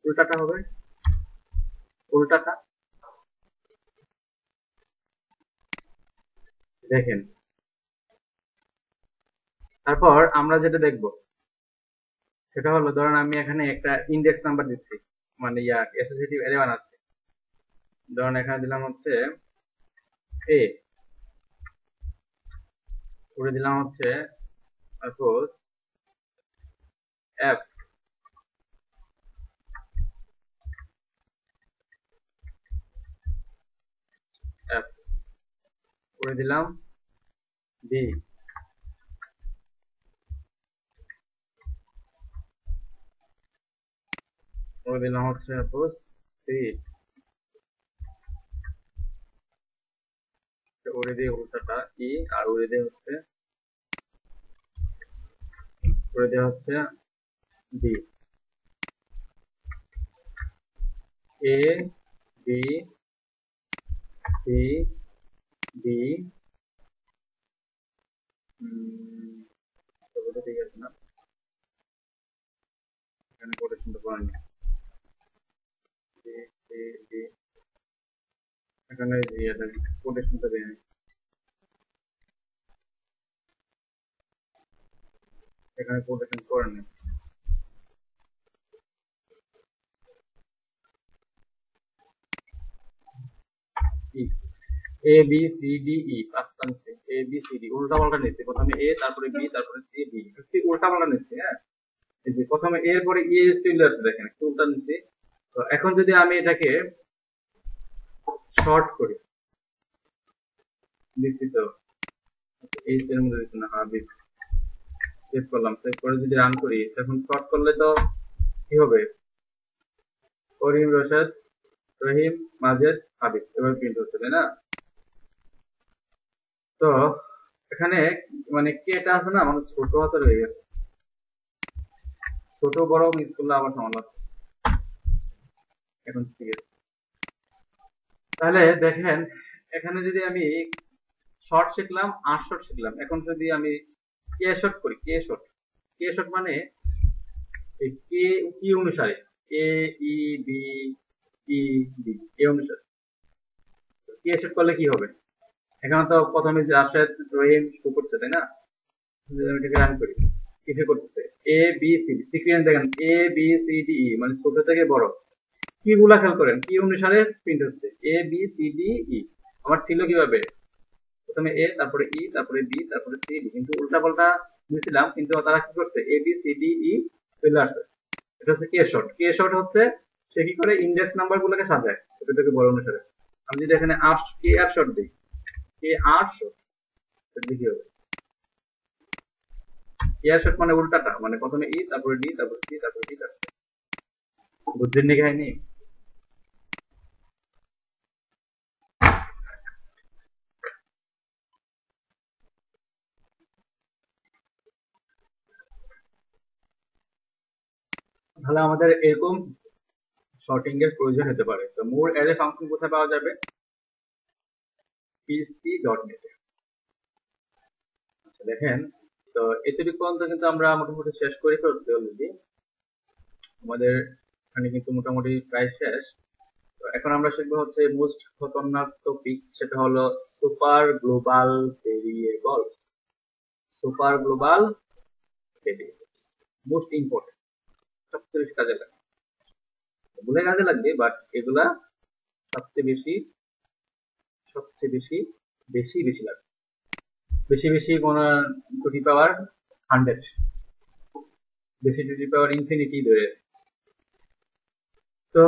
উল্টাটা হবে, উল্টাটা। দেখেন, তারপর আমরা যেটা দেখব সেটা হলো, ধরেন আমি এখানে একটা ইন্ডেক্স নাম্বার দিচ্ছি, মানে অ্যাসোসিয়েটিভ অ্যারে বানাচ্ছি। ধরেন এখানে দিলাম হচ্ছে এ, করে দিলাম হচ্ছে সাপোজ এফ, এফ করে দিলাম বি, করে দিলাম হচ্ছে সাপোজ সি, উড়ে দিয়ে উল্টাটা ই, আর উড়ে দিয়ে হচ্ছে বি। এ, বি, সি, ডি, ঠিক আছে না? এখানে কোটেশনটা করেন, সি, সি, ডি, এখানে কোটেশনটা দেয়, এখানে কোটেশন করেন না। A B C D E, পাঁচটা নিচ্ছে। এ বি সি ডি উল্টা পাল্টা নিচ্ছে, প্রথমে এ, তারপরে বি, তারপরে সি, ডি, উল্টা পাল্টা নিচ্ছে। হ্যাঁ, এই যে প্রথমে এর পরে ই চলে আসছে, দেখেন একটু উল্টা নিচ্ছে। তো এখন যদি আমি এটাকে শর্ট করি, দিচ্ছি তো এই এর মধ্যে দিচ্ছি না, হ্যাঁ দিচ্ছি। সেভ করলাম, সেভ করে যদি রান করি, তখন শর্ট করলে তো কি হবে? করিম, রশাদ, রহিম, মাজেদ, হাবিব, এভাবে প্রিন্ট হচ্ছে, তাই না? তো এখানে মানে কেটা আছে না, মানে ছোট হাতের হয়ে গেছে, ছোট বড় মিস করলে আবার সমস্যা আছে। এখন ঠিক আছে। তাহলে দেখেন এখানে যদি আমি শর্ট শিখলাম আর শর্ট শিখলাম, এখন যদি আমি কে শর্ট করি, কে শর্ট মানে এই কে কি অনুসারে, এ ই বি ই ডি এই অনুসারে কে শর্ট করলে কি হবে? এখানে তো প্রথমে রাশেদ রহিম শুরু করছে তাই না? যদি আমি এটাকে রান করি, কিসে করতেছে A B C D, sequence দেখেন A B C D E, মানে ছোট থেকে বড়। কি গুলা খেয়াল করেন, কি অনুসারে প্রিন্ট হচ্ছে A B C D E. আমার ছিল কিভাবে, প্রথমে এ তারপরে ই তারপরে বি তারপরে সি ডি, কিন্তু উল্টা পাল্টা দিয়েছিলাম, কিন্তু তারা কি করছে A B C D E চলে আসছে। এটা হচ্ছে কে শর্ট। কে শর্ট হচ্ছে সে কি করে ইন্ডেক্স নাম্বার গুলোকে সাজায় ছোট থেকে বড় অনুসারে। আমি যদি এখানে কে আর শর্ট দিই, কে আর শর্ট, এটা কি হবে? কে আর শর্ট মানে উল্টাটা, মানে প্রথমে ই তারপরে ডি তারপরে সি তারপরে ডি তারপরে, বুঝছেন নি কাহিনী? তাহলে আমাদের এরকম শর্টিং এর প্রয়োজন হতে পারে। তো মোর অ্যারে ফাংশন কোথায় পাওয়া যাবে? php.net। আচ্ছা দেখেন, তো এতটুকু পর্যন্ত কিন্তু আমরা মোটামুটি শেষ করে ফেলছি অলরেডি। আমাদের এখানে কিন্তু মোটামুটি প্রায় শেষ। তো এখন আমরা শিখবো হচ্ছে মোস্ট খতরনাক টপিক, সেটা হলো super global variable. Super global variable most important, সবচেয়ে বেশি কাজে লাগে। বলে কাজে লাগবে, বাট এগুলা সবচেয়ে বেশি বেশি বেশি লাগে। বেশি বেশি কোন টু দি পাওয়ার 100, বেশি টু দি পাওয়ার ইনফিনিটি ধরে। তো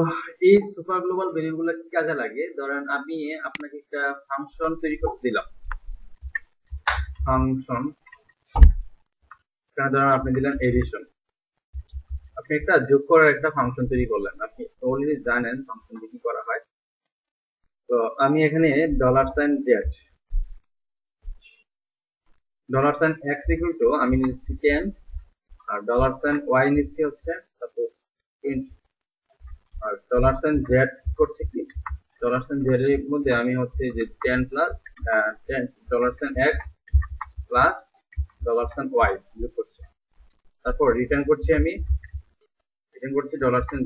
এই সুপার গ্লোবাল ভেরিয়েবল গুলো কি কাজে লাগে? ধরেন আমি আপনাকে একটা ফাংশন তৈরি করতে দিলাম, ফাংশন ধরেন আপনি দিলেন এডিশন, আপনি একটা যোগ করার একটা ফাংশন তৈরি করলেন, আপনি অলরেডি জানেন ফাংশন কি করা হয়। তো আমি এখানে $z $x ইকুয়াল টু আমি নিচ্ছি 10, আর $y নিচ্ছি হচ্ছে সাপোজ 20, আর $z করছে কি, $z এর মধ্যে আমি হচ্ছে যে 10 প্লাস 10 $x প্লাস $y যোগ করছি, তারপর রিটার্ন করছি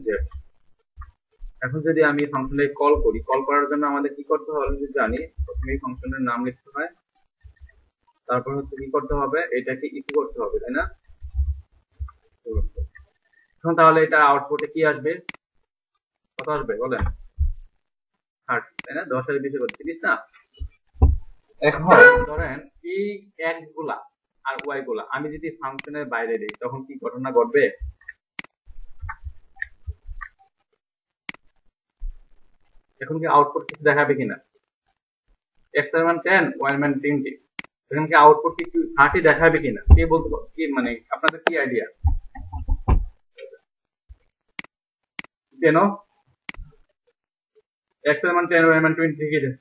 $z। এখন যদি আমি ফাংশনটাকে কল করি, কল করার জন্য আমাদের কি করতে হবে যদি জানি, প্রথমে এই ফাংশনের নাম লিখতে হয়, তারপর হচ্ছে কি করতে হবে, এটাকে ইকো করতে হবে তাই না? এখন তাহলে এটা আউটপুটে কি আসবে, কত আসবে বলেন? 30 তাই না? 10 এর বেশি করে 30 না? এখন ধরেন এই x গুলা আর y গুলা আমি যদি ফাংশনের বাইরে দিই, তখন কি ঘটনা ঘটবে? এখন কি আউটপুট কিছু দেখাবে কিনা? x এর মান 10, y এর মান 20, এখন কি আউটপুট কি 30 দেখাবে কিনা? কে বলতে কি, মানে আপনাদের কি আইডিয়া? কেন x এর মান 10, y এর মান 20 ঠিক আছে?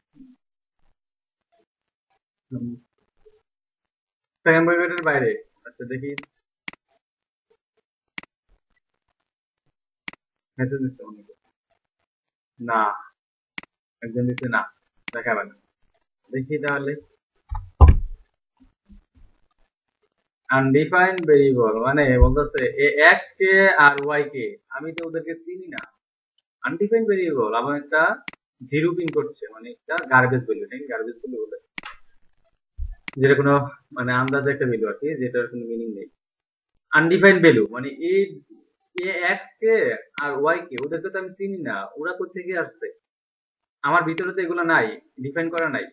সেকেন্ড ব্র্যাকেটের বাইরে। আচ্ছা দেখি, মেসেজ দিচ্ছে অনেকে, না একজন দিচ্ছে না, দেখাবে না। দেখি তাহলে আনডিফাইন্ড ভেরিয়েবল মানে বলতেছে x কে আর y কে আমি তো ওদেরকে চিনি না। আনডিফাইন্ড ভেরিয়েবল আবার একটা জিরো পিন করছে, মানে একটা গার্বেজ ভ্যালু, নাকি গার্বেজ ভ্যালু বলে, যেটা কোনো মানে আন্দাজে একটা ভ্যালু আর কি, যেটার কোনো মিনিং নেই। আনডিফাইন্ড ভ্যালু মানে এই x কে আর y কে ওদেরকে তো আমি চিনি না, ওরা কোথা থেকে আসছে, আমার ভিতরে তো এগুলো নাই, ডিফাইন করা নাই,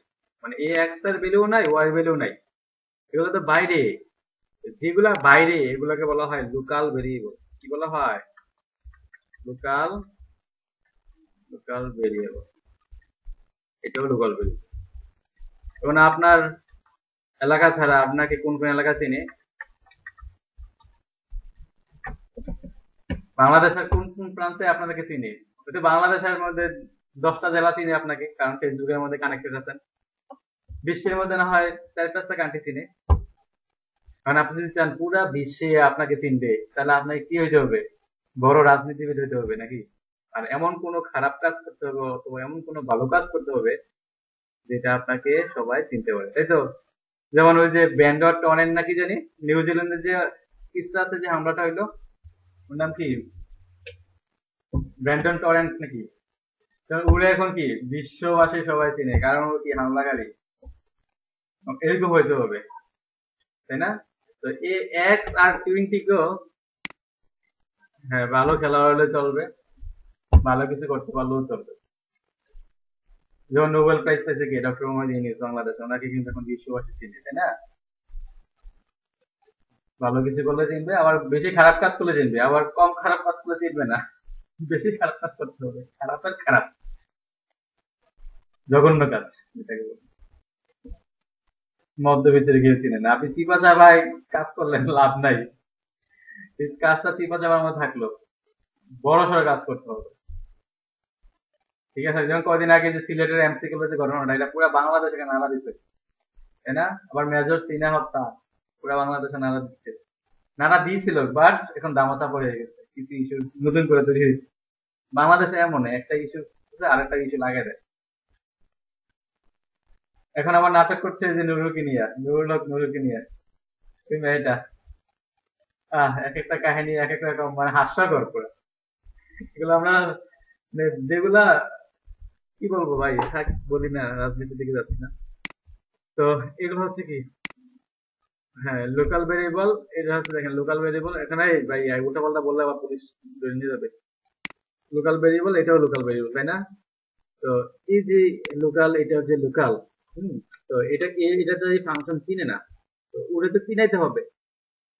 মানে x এর ভ্যালু নাই, y ভ্যালু নাই, এগুলো তো বাইরে। যেগুলা বাইরে এগুলাকে বলা হয় লোকাল ভেরিয়েবল। কি বলা হয়? লোকাল ভেরিয়েবল, এটাও লোকাল ভেরিয়েবল। এখন আপনার এলাকা ছাড়া আপনাকে কোন কোন এলাকা চিনে, বাংলাদেশের কোন কোন প্রান্তে আপনাদেরকে চিনে? হয়তো বাংলাদেশের মধ্যে 10টা জেলা চিনে আপনাকে, কারণ ফেসবুকের মধ্যে কানেক্টেড আছেন। বিশ্বের মধ্যে না হয় 4-5টা কান্ট্রি চিনে। কারণ আপনি যদি চান পুরা বিশ্বে আপনাকে চিনবে, তাহলে আপনাকে কি হইতে হবে? বড় রাজনীতিবিদ হইতে হবে নাকি? আর এমন কোনো খারাপ কাজ করতে হবে অথবা এমন কোনো ভালো কাজ করতে হবে যেটা আপনাকে সবাই চিনতে পারে, তাই তো? যেমন ওই যে ব্যান্ডর টনেন নাকি জানি, নিউজিল্যান্ডের যে কিসটা আছে, যে হামলাটা হইলো, ওর নাম কি, ব্র্যান্ডন টরেন্ট নাকি? তো উড়ে এখন কি বিশ্ববাসী সবাই চিনে, কারণ ও কি হামলাকারী, এরকম হইতে হবে, তাই না? তো এ এক্স আর টোয়েন্টিকেও, হ্যাঁ, ভালো খেলোয়াড় হলে চলবে, ভালো কিছু করতে পারলেও চলবে। যেমন নোবেল প্রাইজ পেয়েছে কি ডক্টর মোহাম্মদ ইউনূস, বাংলাদেশ, ওনাকে কিন্তু এখন বিশ্ববাসী চিনে, তাই না? ভালো কিছু করলে চিনবে, আবার বেশি খারাপ কাজ করলে চিনবে, আবার কম খারাপ কাজ করলে চিনবে না। বেশি খারাপ কাজ করতে হবে, খারাপের খারাপ, জঘন্য কাজ যেটাকে বলে। মধ্যবিত্তের কেউ চিনে না, আপনি চিপা চাপায় কাজ করলেন লাভ নাই, এই কাজটা চিপা চাপার মধ্যে থাকলো, বড় সড়ো কাজ করতে হবে, ঠিক আছে? যেমন কয়দিন আগে যে সিলেটের এমসি কলেজে যে ঘটনাটা, এটা পুরো বাংলাদেশকে নাড়া দিচ্ছে, তাই না? আবার মেজর সিনা হত্যা, পুরো বাংলাদেশে নাড়া দিচ্ছে, নাড়া দিয়েছিল, বাট এখন দামাচা পড়ে গেছে, কিছু ইস্যু নতুন করে তৈরি হয়েছে। বাংলাদেশে এমন একটা ইস্যু আরেকটা ইস্যু লাগাই দেয়। এখন আবার নাটক করছে যে নুরুলকে নিয়ে, নুরুল হক নুরুলকে নিয়ে, ওই মেয়েটা, এক একটা কাহিনী এক এক রকম, মানে হাস্যকর পুরো। এগুলো আমরা মানে যেগুলা কি বলবো ভাই, থাক বলি না, রাজনীতির দিকে যাচ্ছি না। তো এগুলো হচ্ছে কি, হ্যাঁ, লোকাল ভেরিয়েবল, এটা হচ্ছে দেখেন লোকাল ভেরিয়েবল, এখানে এই ভাই উল্টা পাল্টা বললে আবার পুলিশ ধরে নিয়ে যাবে। লোকাল ভেরিয়েবল, এটাও লোকাল ভেরিয়েবল, তাই না? তো এই যে লোকাল, এটা হচ্ছে লোকাল, হম, তো এটা তো এই ফাংশন চিনে না, তো ওরে তো চিনাইতে হবে,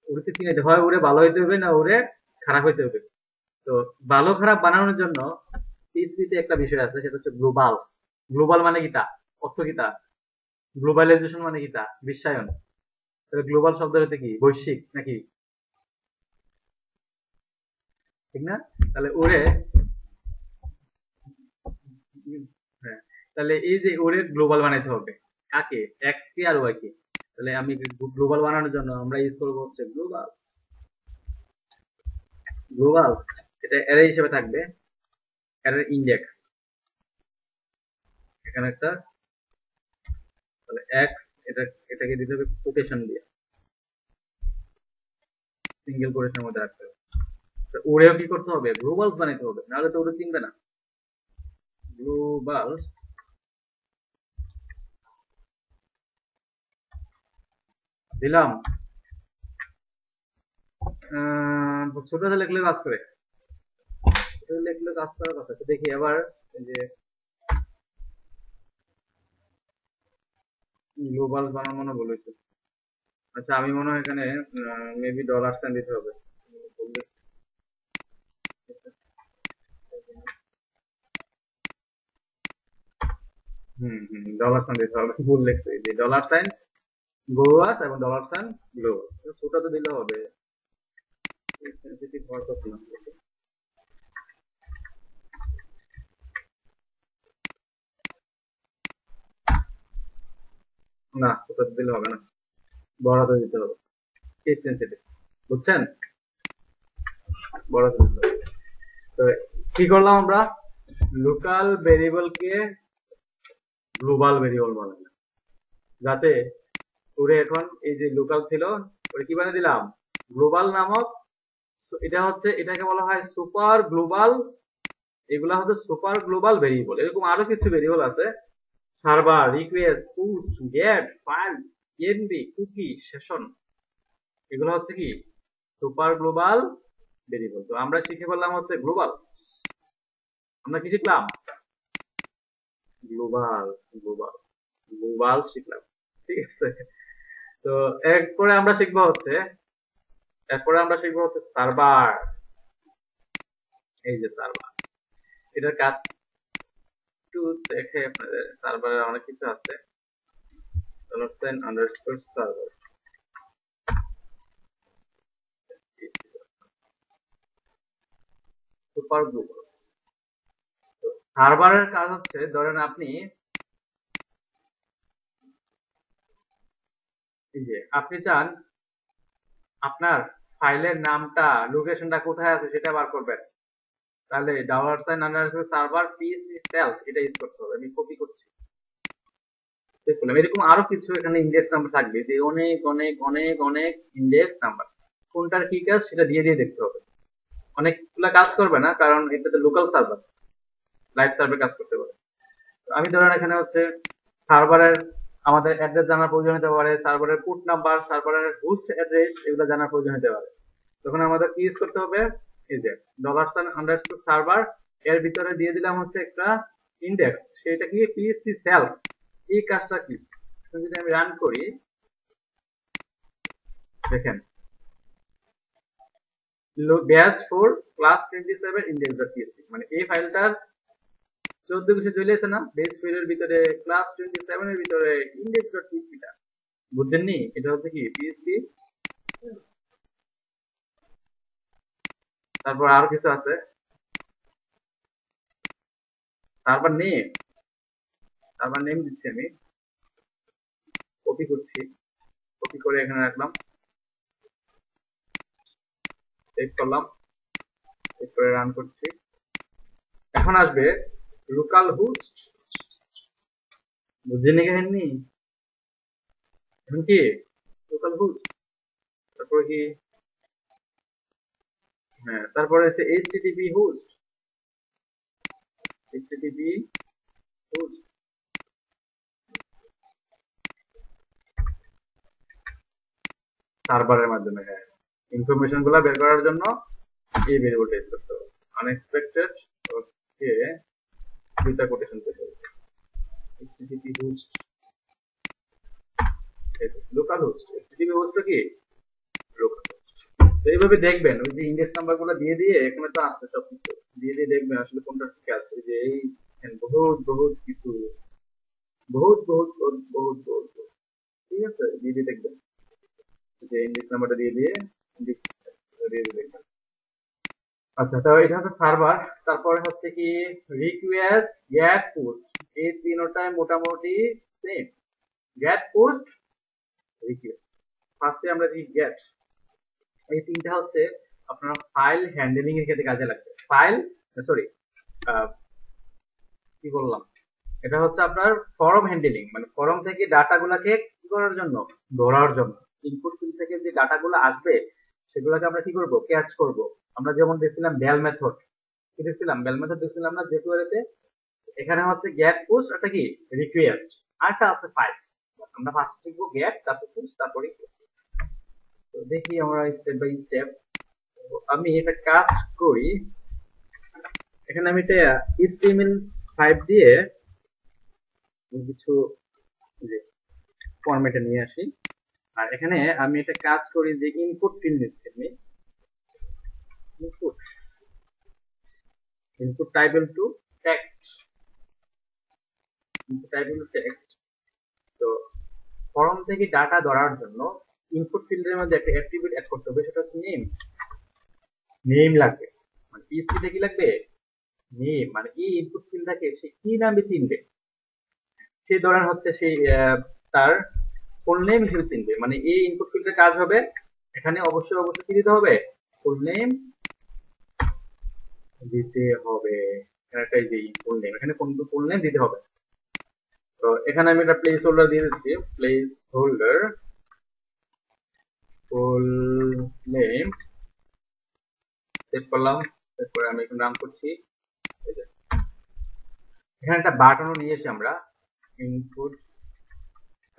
ওরে তো চিনাইতে হয়, ওরে ভালো হইতে হবে না ওরে খারাপ হইতে হবে। তো ভালো খারাপ বানানোর জন্য পিএইচপিতে একটা বিষয় আছে, সেটা হচ্ছে গ্লোবালস। গ্লোবাল মানে কি তা, অর্থ কি তা, গ্লোবালাইজেশন মানে কি তা, বিশ্বায়ন। তাহলে গ্লোবাল শব্দ হচ্ছে কি, বৈশ্বিক নাকি, ঠিক না? তাহলে ওরে, হ্যাঁ, তাহলে এই যে ওরে গ্লোবাল বানাইতে হবে, কাকে, এক্স কে আর ওয়াই কে। তাহলে আমি গ্লোবাল বানানোর জন্য আমরা ইউজ করবো হচ্ছে গ্লোবাল। গ্লোবাল, এটা অ্যারে হিসেবে থাকবে, অ্যারে ইন্ডেক্স, এখানে একটা, তাহলে এক্স, এটা, এটাকে দিতে হবে কোটেশন দিয়ে, সিঙ্গেল কোটেশনের মধ্যে রাখতে হবে। তো ওরেও কি করতে হবে, গ্লোবালস বানাইতে হবে, নাহলে তো ওরে চিনবে না। গ্লোবালস দিলাম, ছোট হাতে লিখলে কাজ করে, ছোট লিখলে কাজ করার কথা। তো দেখি এবার, এই যে গ্লোবাল বানানো মনে বলেছে, আচ্ছা আমি মনে হয় এখানে মেবি ডলার সাইন দিতে হবে। হম হম, ডলার সাইন দিতে হবে, ভুল লিখছে, এই যে ডলার সাইন গ্লোবাস এবং ডলার সাইন গ্লোবাল, ছোট তো দিলে হবে, সেনসিটিভ হওয়ার কথা না। না, ছোট দিলে হবে না, বড় দিতে হবে, কেস সেনসিটিভ, বুঝছেন? বড় দিতে হবে। তো কি করলাম আমরা, লোকাল ভেরিয়েবল কে গ্লোবাল ভেরিয়েবল বানালাম, যাতে ওরে এখন এই যে লোকাল ছিল ওরে কি বানিয়ে দিলাম, গ্লোবাল নামক। এটা হচ্ছে, এটাকে বলা হয় সুপার গ্লোবাল, এগুলা হচ্ছে সুপার গ্লোবাল ভেরিয়েবল। এরকম আরো কিছু ভেরিয়েবল আছে, server, request, push, get, files, env, cookie, session, এগুলো হচ্ছে কি সুপার গ্লোবাল ভেরিয়েবল। তো আমরা শিখে বললাম হচ্ছে গ্লোবাল, আমরা কি শিখলাম, গ্লোবাল, গ্লোবাল, গ্লোবাল শিখলাম, ঠিক আছে? তো এরপরে আমরা শিখবো হচ্ছে, এরপরে আমরা শিখবো হচ্ছে সার্ভার। এই যে সার্ভার, এটার কাজ একটু দেখে আপনাদের, সার্ভারে অনেক কিছু আছে, আন্ডারস্কোর সার্ভার, সুপার গ্লোবাল। সার্ভারের কাজ হচ্ছে, ধরেন আপনি, এই যে আপনি চান আপনার ফাইলের নামটা, লোকেশনটা কোথায় আছে সেটা বার করবেন, তাহলে $_সার্ভার পিএসি সেলফ এটা ইউজ করতে হবে। আমি কপি করছি, দেখলাম এরকম আরো কিছু এখানে ইন্ডেক্স নাম্বার থাকবে, যে অনেক অনেক অনেক অনেক ইন্ডেক্স নাম্বার, কোনটার কি কাজ সেটা দিয়ে দিয়ে দেখতে হবে। অনেকগুলা কাজ করবে না, কারণ এটাতে লোকাল সার্ভার, লাইভ সার্ভার কাজ করতে পারে। আমি ধরেন এখানে হচ্ছে সার্ভারের আমাদের অ্যাড্রেস জানার প্রয়োজন হতে পারে, সার্ভারের পোর্ট নাম্বার, সার্ভারের হোস্ট অ্যাড্রেস, এগুলো জানার প্রয়োজন হতে পারে। তখন আমাদের কি ইউজ করতে হবে, এই যে $_সার্ভার, এর ভিতরে দিয়ে দিলাম হচ্ছে একটা ইন্ডেক্স, সেটা কি পিএসসি সেলফ। এই কাজটা কি, যদি আমি রান করি, দেখেন ব্যাচ 4 ক্লাস 27 index.php, মানে এই ফাইলটার 14 বিষয় চলে আসে না, বেস 4 এর ভিতরে ক্লাস 27 এর ভিতরে index.php টা বুঝছেননি, এটা হচ্ছে কি পিএসপি। তারপর আরো কিছু আছে, সার্ভার নেম দিচ্ছি আমি, কপি করছি, কপি করে এখানে রাখলাম, সেভ করলাম, সেভ করে রান করছি। এখন আসবে লোকাল হোস্ট, বুঝছেন এখানে এখন কি লোকাল হোস্ট, তারপরে কি, হ্যাঁ তারপরে হচ্ছে এইচটিটিপি হোস্ট, এইচটিটিপি হোস্ট সার্ভারের মাধ্যমে, হ্যাঁ ইনফরমেশন গুলা বের করার জন্য এই ভেরিয়েবলটা ইউজ করতে হবে। আনএক্সপেক্টেড ওকে, দুইটা কোটেশন পেতে হবে, HTTP host, local host, HTTP host কি লোকাল হোস্ট। তো এইভাবে দেখবেন, ওই যে ইন্ডেক্স নাম্বার গুলো দিয়ে দিয়ে, এখানে তো আছে সবকিছু দিয়ে দিয়ে দেখবেন আসলে কোনটা ঠিক আছে। যে এই বহুত বহুত কিছু, বহুত বহুত বহুত বহুত বহুত, ঠিক আছে, দিয়ে দিয়ে দেখবেন, যে ইন্ডেক্স নাম্বারটা দিয়ে দিয়ে ইন্ডেক্স দিয়ে দিয়ে দেখবেন। আচ্ছা, তো এটা হচ্ছে সার্ভার। তারপরে হচ্ছে কি রিকোয়েস্ট, গেট, পোস্ট, এই তিনটাই মোটামুটি সেম। Gate, post, request. ফার্স্টে আমরা দেখি গেট, এই তিনটা হচ্ছে আপনার ফাইল হ্যান্ডলিং এর ক্ষেত্রে কাজে লাগবে। ফাইল সরি কি বললাম, এটা হচ্ছে আপনার ফর্ম হ্যান্ডলিং, মানে ফর্ম থেকে ডাটা গুলাকে কি করার জন্য, ধরার জন্য। ইনপুট ফিল্ড থেকে যে ডাটা গুলো আসবে সেগুলোকে আমরা কি করব, ক্যাচ করব। আমরা যেমন দেখছিলাম বেল মেথড, কি দেখছিলাম, বেল মেথড দেখছিলাম না যে কোয়েরিতে। এখানে হচ্ছে গেট, পোস্ট, এটা কি রিকোয়েস্ট, আরটা আছে ফাইল। আমরা ফার্স্ট শিখবো গেট, তারপর পোস্ট, তারপরে পোস্ট। তো দেখি আমরা স্টেপ বাই স্টেপ। আমি এটা কাজ করি, এখানে আমি এটা HTML5 দিয়ে কিছু ফরম্যাটে নিয়ে আসি। আর এখানে আমি এটা কাজ করি যে ইনপুট ফিল্ড নিচ্ছি আমি, input type to text, input type to text. তো ফর্ম থেকে ডাটা ধরার জন্য ইনপুট ফিল্ডের মধ্যে একটা অ্যাট্রিবিউট অ্যাড করতে হবে, সেটা হচ্ছে নেম। নেম লাগবে, মানে পিএসপিতে কি লাগবে, নেম, মানে এই ইনপুট ফিল্ডটাকে সে কি নামে চিনবে, সে ধরেন হচ্ছে সেই তার ফুল নেম হিসেবে চিনবে। মানে এই ইনপুট ফিল্ডের কাজ হবে, এখানে অবশ্যই অবশ্যই কি দিতে হবে, ফুল নেম দিতে হবে। এখানে যে ফুল নেম, এখানে ফুল নেম দিতে হবে। তো এখানে আমি একটা প্লেস হোল্ডার দিয়ে দিচ্ছি, place holder full name, save করলাম। তারপরে আমি এখন রান করছি। এখানে একটা বাটনও নিয়ে এসে আমরা input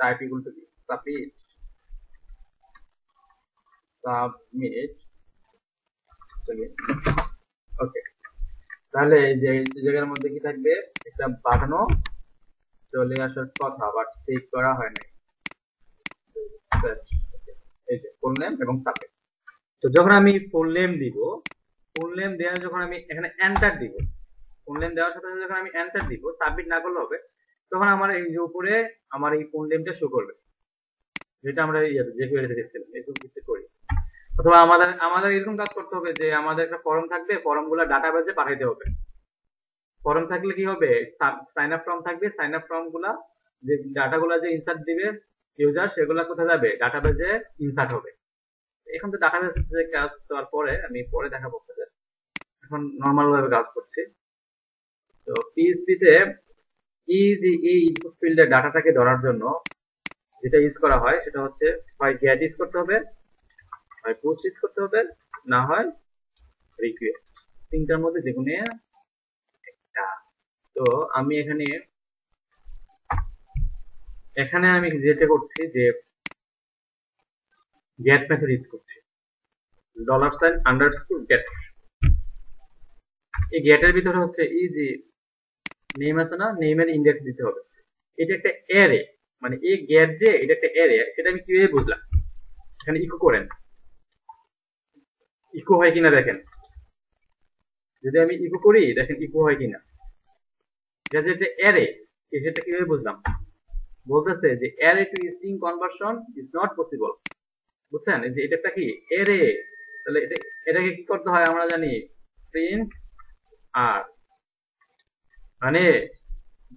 type equal to submit, submit, okay. তাহলে যে জায়গার মধ্যে কি থাকবে, একটা বাটনও চলে আসার কথা, বাট সেভ করা হয় নাই। এই যে ফুল নেম এবং সাবমিট। তো যখন আমি ফুল নেম দিব, ফুল নেম দেওয়া যখন আমি এখানে এন্টার দিব, ফুল নেম দেওয়ার সাথে সাথে যখন আমি এন্টার দিব, সাবমিট না করলে হবে, তখন আমার এই যে উপরে আমার এই ফুল নেমটা শো করবে, যেটা আমরা যে কোয়েরিতে দেখছিলাম। এরকম কিছু করি, অথবা আমাদের আমাদের এরকম কাজ করতে হবে যে আমাদের একটা ফর্ম থাকবে, ফর্মগুলো ডাটাবেজে পাঠাইতে হবে। ফর্ম থাকলে কি হবে, সাইন আপ ফর্ম থাকবে, সাইন আপ ফর্ম গুলা যে ডাটাগুলা যে ইনসার্ট দিবে ইউজার, সেগুলা কোথায় যাবে, ডাটাবেজে ইনসার্ট হবে। এখন তো ডাটাবেজে কাজ করার পরে আমি পরে দেখাবো আপনাদের। এখন নর্মাল ভাবে কাজ করছি। তো পিএইচপিতে এই ইনপুট ফিল্ডের ডাটাটাকে ধরার জন্য যেটা ইউজ করা হয় সেটা হচ্ছে হয় গেট ইউজ করতে হবে, হয় পোস্ট ইউজ করতে হবে, না হয় রিকোয়েস্ট। তিনটার মধ্যে যে কোনো একটা। তো আমি এখানে আমি যেটা করছি যে গেট মেথড ইউজ করছি, $আন্ডারস্কোর গেট। এই গেটের ভিতরে হচ্ছে এই যে নেম আছে না, নেমের ইন্ডেক্স দিতে হবে। এটা একটা অ্যারে, মানে এই গেট যে এটা একটা অ্যারে, সেটা আমি কিভাবে বুঝলাম? এখানে ইকো করেন, ইকো হয় কিনা দেখেন। যদি আমি ইকো করি দেখেন ইকো হয় কিনা। এটা যে অ্যারে, সেটা কিভাবে বুঝলাম? বলতেছে যে array two string conversion is not possible. বুঝছেন? যে এটা একটা কি অ্যারে, তাহলে এটাকে কি করতে হয় আমরা জানি, প্রিন্ট আর, মানে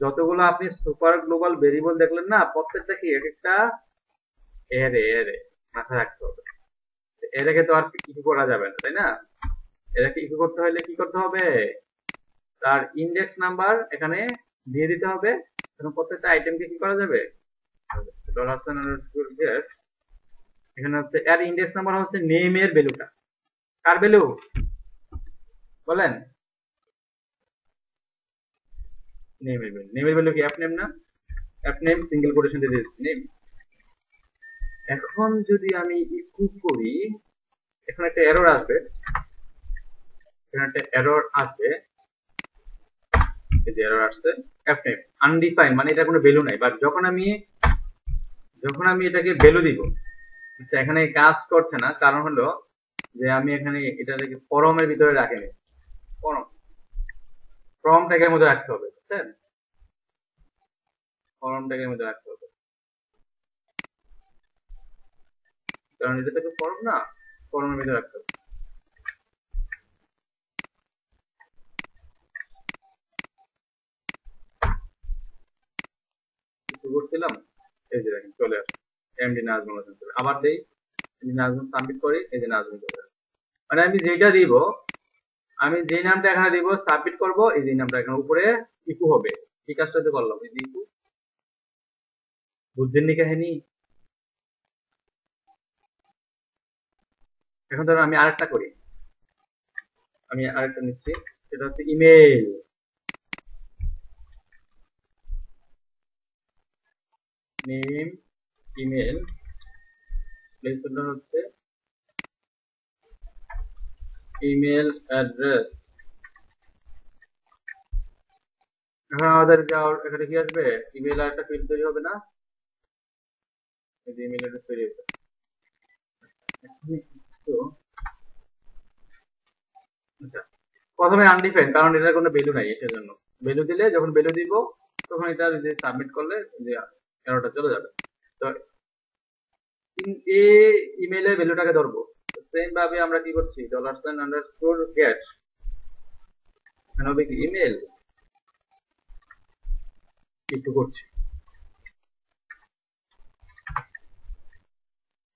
যতগুলো আপনি সুপার গ্লোবাল ভেরিয়েবল দেখলেন না, প্রত্যেকটা কি এক একটা অ্যারে, মাথায় রাখতে হবে। এটাকে তো আর ইকো করা যাবে না, তাই না? এটাকে ইকো করতে হলে কি করতে হবে? তার ইন্ডেক্স নাম্বার এখানে দিয়ে দিতে হবে। এখন প্রত্যেকটা আইটেমকে কি করা যাবে? $get, এখানে হচ্ছে এর ইন্ডেক্স নাম্বার হচ্ছে নেমের ভ্যালুটা। কার ভ্যালু বলেন? নেমের ভ্যালু কি অ্যাপ নেম না? অ্যাপ নেম সিঙ্গেল কোটেশন দিয়ে দিচ্ছি নেম। এখন যদি আমি ইকো করি, এখানে একটা এরর আসবে, এই যে এরর আসছে, অ্যাপ নেম আনডিফাইন্ড, মানে এটা কোনো ভ্যালু নাই। বাট যখন আমি এটাকে ভ্যালু দিব, আচ্ছা এখানে কাজ করছে না, কারণ হলো যে আমি এখানে এটাকে ফরমের ভিতরে রাখিনি। ফর্ম ট্যাগের মধ্যে রাখতে হবে, বুঝছেন? ফর্ম ট্যাগের মধ্যে রাখতে হবে, কারণ এটা তো ফর্ম না, ফর্মের মধ্যে রাখতে হবে। কিছু করছিলাম, এই যে দেখেন চলে আসে এমডি নাজমুল হোসেন। আবার দেই, নাজমুল সাবমিট করি, এই যে নাজমুল চলে আসে। মানে আমি যেটা দিব, আমি যে নামটা এখানে দিব সাবমিট করব, এই যে নামটা এখানে উপরে ইকো হবে। কি কাজটা তো করলাম, এই যে ইকো। বুঝছেন নি কাহিনী? এখন ধরো আমি আরেকটা করি, আমি আরেকটা নিচ্ছি, সেটা হচ্ছে ইমেল। নেম ইমেল, প্লেসহোল্ডার হচ্ছে ইমেল অ্যাড্রেস। এখন আমাদের এখানে কি আসবে? ইমেল আর একটা ফিল্ড তৈরি হবে না? এই যে ইমেল অ্যাড্রেস তৈরি হয়েছে। আচ্ছা, প্রথমে আনডিফাইন্ড, কারণ এটার কোনো ভ্যালু নাই, এটার জন্য ভ্যালু দিলে, যখন ভ্যালু দিব তখন এটা যে সাবমিট করলে যে এররটা চলে যাবে। তো এই ইমেইলের ভ্যালুটাকে ধরবো, সেম ভাবে আমরা কি করছি, $get, এখানে হবে কি ইমেল, একটু করছি।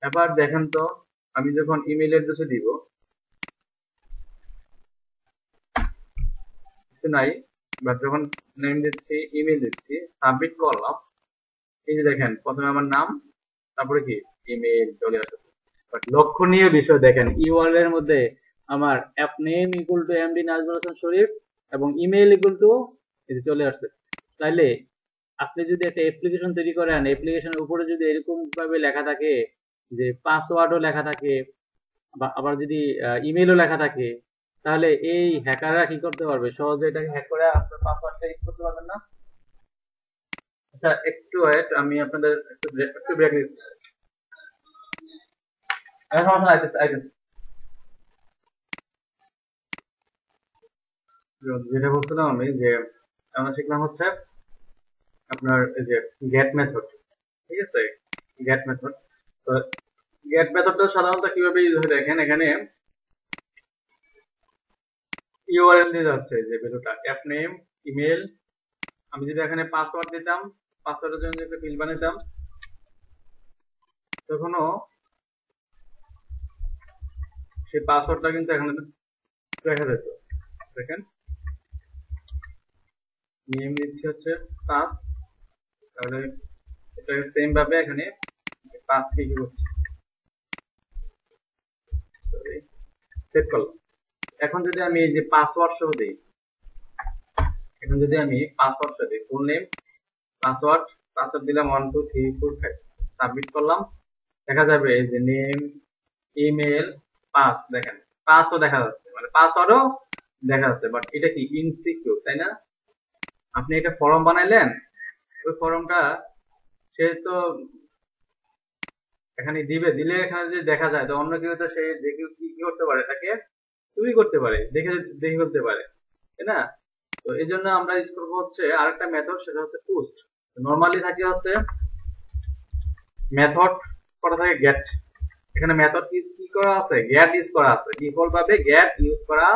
এবার দেখেন তো, আমি যখন ইমেল অ্যাড্রেসে দিব কিছু নাই, বাট যখন নেম দিচ্ছি, ইমেল দিচ্ছি, সাবমিট করলাম, এই যে দেখেন প্রথমে আমার নাম, তারপরে কি ইমেল চলে আসে। বাট লক্ষণীয় বিষয় দেখেন, ইউআরএল এর মধ্যে আমার app name equal to MD Nazmul Hossain Sharif এবং ইমেল ইকুয়াল টু এই যে চলে আসছে। তাইলে আপনি যদি একটা অ্যাপ্লিকেশন তৈরি করেন, অ্যাপ্লিকেশনের উপরে যদি এরকম ভাবে লেখা থাকে যে পাসওয়ার্ডও লেখা থাকে, বা আবার যদি ইমেলও লেখা থাকে, তাহলে এই হ্যাকাররা কি করতে পারবে? সহজে এটাকে হ্যাক করে আপনার পাসওয়ার্ডটা ইউজ করতে পারবেন না? আচ্ছা একটু ওয়েট, আমি আপনাদের একটু ব্রেক নিচ্ছি। সমস্যা নাই, আইতেছে। যেটা বলছিলাম আমি, যে আমরা শিখলাম হচ্ছে আপনার এই যে গেট মেথড, ঠিক আছে? গেট মেথড, তো গেট মেথডটা সাধারণত কিভাবে ইউজ হয় দেখেন, এখানে ইউআরএল দিয়ে যাচ্ছে যে ভ্যালুটা অ্যাপ নেম ইমেল। আমি যদি এখানে পাসওয়ার্ড দিতাম, পাসওয়ার্ডের জন্য একটা ফিল্ড বানাইতাম, তখনও সেই পাসওয়ার্ডটা কিন্তু এখানে দেখা যেত। দেখেন নেম দিচ্ছি হচ্ছে 5, তাহলে এটা সেম ভাবে এখানে 5 কে কি করছি, সেভ করলাম। এখন যদি আমি এই যে পাসওয়ার্ড সহ দিই, এখন যদি আমি পাসওয়ার্ড সহ দিই, ফুল নেম পাসওয়ার্ড, পাসওয়ার্ড দিলাম 1 2 3 4 5, সাবমিট করলাম, দেখা যাবে এই যে নেম ইমেল পাস, দেখেন পাসও দেখা যাচ্ছে, মানে পাসওয়ার্ডও দেখা যাচ্ছে, বাট এটা কি ইনসিকিউর, তাই না? আপনি একটা ফর্ম বানাইলেন, ওই ফর্মটা সে তো এখানে দিলে এখানে যদি দেখা যায় তো অন্য কেউ তো সে দেখে কি করতে পারে, তাকে চুরি করতে পারে, দেখে ফেলতে পারে, তাই না? তো এই জন্য আমরা ইউজ করবো হচ্ছে আরেকটা মেথড, সেটা হচ্ছে পোস্ট। নর্মালি থাকে হচ্ছে মেথড করা থাকে গেট, এখানে মেথড কি করা আছে, গেট ইউজ করা আছে, ডিফল্ট ভাবে গেট ইউজ করা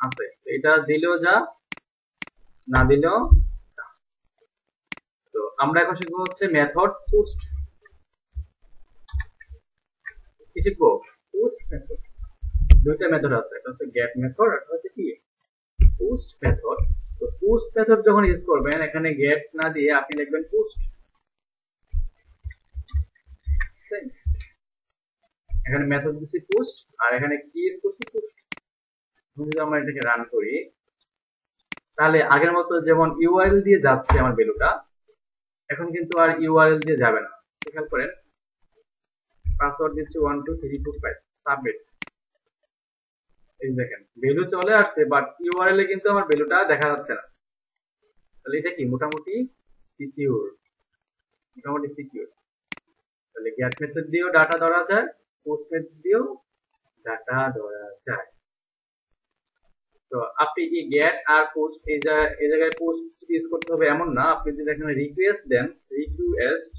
আছে, এটা দিলেও যা, না দিলেও যা। তো আমরা এখন শিখবো হচ্ছে মেথড পোস্ট, কি শিখবো? Post method. দুইটা মেথড আছে, একটা হচ্ছে গেট মেথড, আর একটা হচ্ছে কি পোস্ট মেথড। তো পোস্ট মেথড যখন ইউজ করবেন, এখানে গেট না দিয়ে আপনি লিখবেন পোস্ট, এখানে মেথড দিচ্ছি পোস্ট, আর এখানে কি ইউজ করছি পোস্ট। যদি আমরা এটাকে রান করি, তাহলে আগের মতো যেমন ইউআরএল দিয়ে যাচ্ছে আমার ভ্যালুটা, এখন কিন্তু আর ইউআরএল দিয়ে যাবে না। খেয়াল করেন, পাসওয়ার্ড দিচ্ছি 1 2 3 4 5, সাবমিট। এই দেখেন ভ্যালু চলে আসছে, বাট ইউআরএল এ কিন্তু আমার ভ্যালুটা দেখা যাচ্ছে না। তাহলে এটা কি মোটামুটি সিকিউর, মোটামুটি সিকিউর। তাহলে গেট মেথড দিয়েও ডাটা ধরা যায়, পোস্ট মেথড দিয়েও ডাটা ধরা যায়। তো আপনি এই গেট আর পোস্ট, এই জায়গায় পোস্ট ইউজ করতে হবে এমন না, আপনি যদি এখানে রিকোয়েস্ট দেন, রিকোয়েস্ট,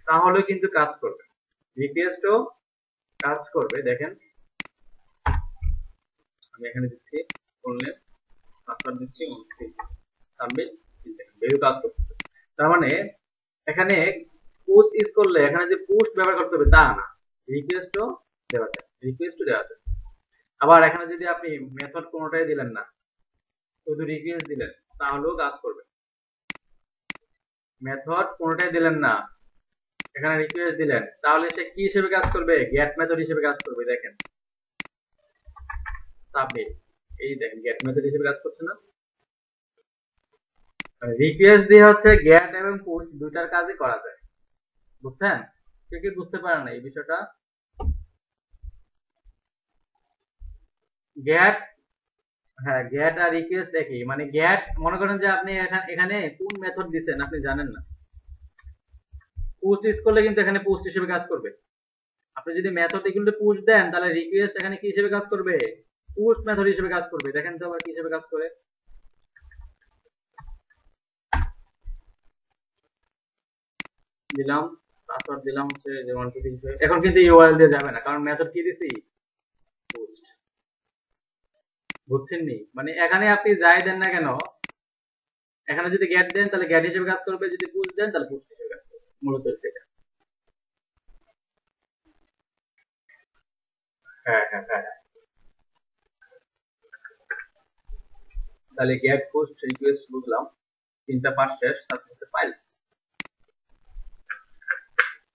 তাহলে কিন্তু কাজ করবে, রিকোয়েস্টও কাজ করবে। দেখেন আমি এখানে দিচ্ছি করলে পাসওয়ার্ড দিচ্ছি, সাবমিট, ভ্যালু কাজ করতেছে। তার মানে এখানে পোস্ট ইউজ করলে এখানে যে পোস্ট ব্যবহার করতে হবে তা না, রিকোয়েস্টও দেওয়া যায়, রিকোয়েস্টও দেওয়া যায়। আবার এখানে যদি আপনি মেথড কোনোটাই দিলেন না, শুধু রিকোয়েস্ট দিলেন, তাহলেও কাজ করবে। মেথড কোনোটাই দিলেন না, এখানে রিকোয়েস্ট দিলেন, তাহলে সে কি হিসেবে কাজ করবে? গেট মেথড হিসেবে কাজ করবে। দেখেন সাবমিট, এই দেখেন গেট মেথড হিসেবে কাজ করছে না। রিকোয়েস্ট দিয়ে হচ্ছে গেট এবং পোস্ট দুইটার কাজই করা যায়, বুঝছেন? কেউ কি বুঝতে পারে না এই বিষয়টা? গেট, হ্যাঁ গেট আর রিকোয়েস্ট একই, মানে গেট মনে করেন যে আপনি এখানে কোন মেথড দিচ্ছেন আপনি জানেন না, পোস্ট ইউজ করলে কিন্তু এখানে পোস্ট হিসেবে কাজ করবে। আপনি যদি মেথড এগুলো পোস্ট দেন, তাহলে রিকোয়েস্ট এখানে কি হিসেবে কাজ করবে? পোস্ট মেথড হিসেবে কাজ করবে। দেখেন তো আবার কি হিসেবে কাজ করে, দিলাম পাসওয়ার্ড দিলাম হচ্ছে যে 1 2 3 4, এখন কিন্তু ইউআরএল দিয়ে যাবে না, কারণ মেথড কি দিছি? পোস্ট। বুঝছেন নি? মানে এখানে আপনি যাই দেন না কেন, এখানে যদি গেট দেন তাহলে গেট হিসেবে কাজ করবে, যদি পোস্ট দেন তাহলে পোস্ট হিসেবে কাজ করবে, মূলত সেটা। হ্যাঁ হ্যাঁ হ্যাঁ, তাহলে গেট পোস্ট রিকোয়েস্ট বুঝলাম, তিনটা পার্ট শেষ। তারপর হচ্ছে ফাইলস।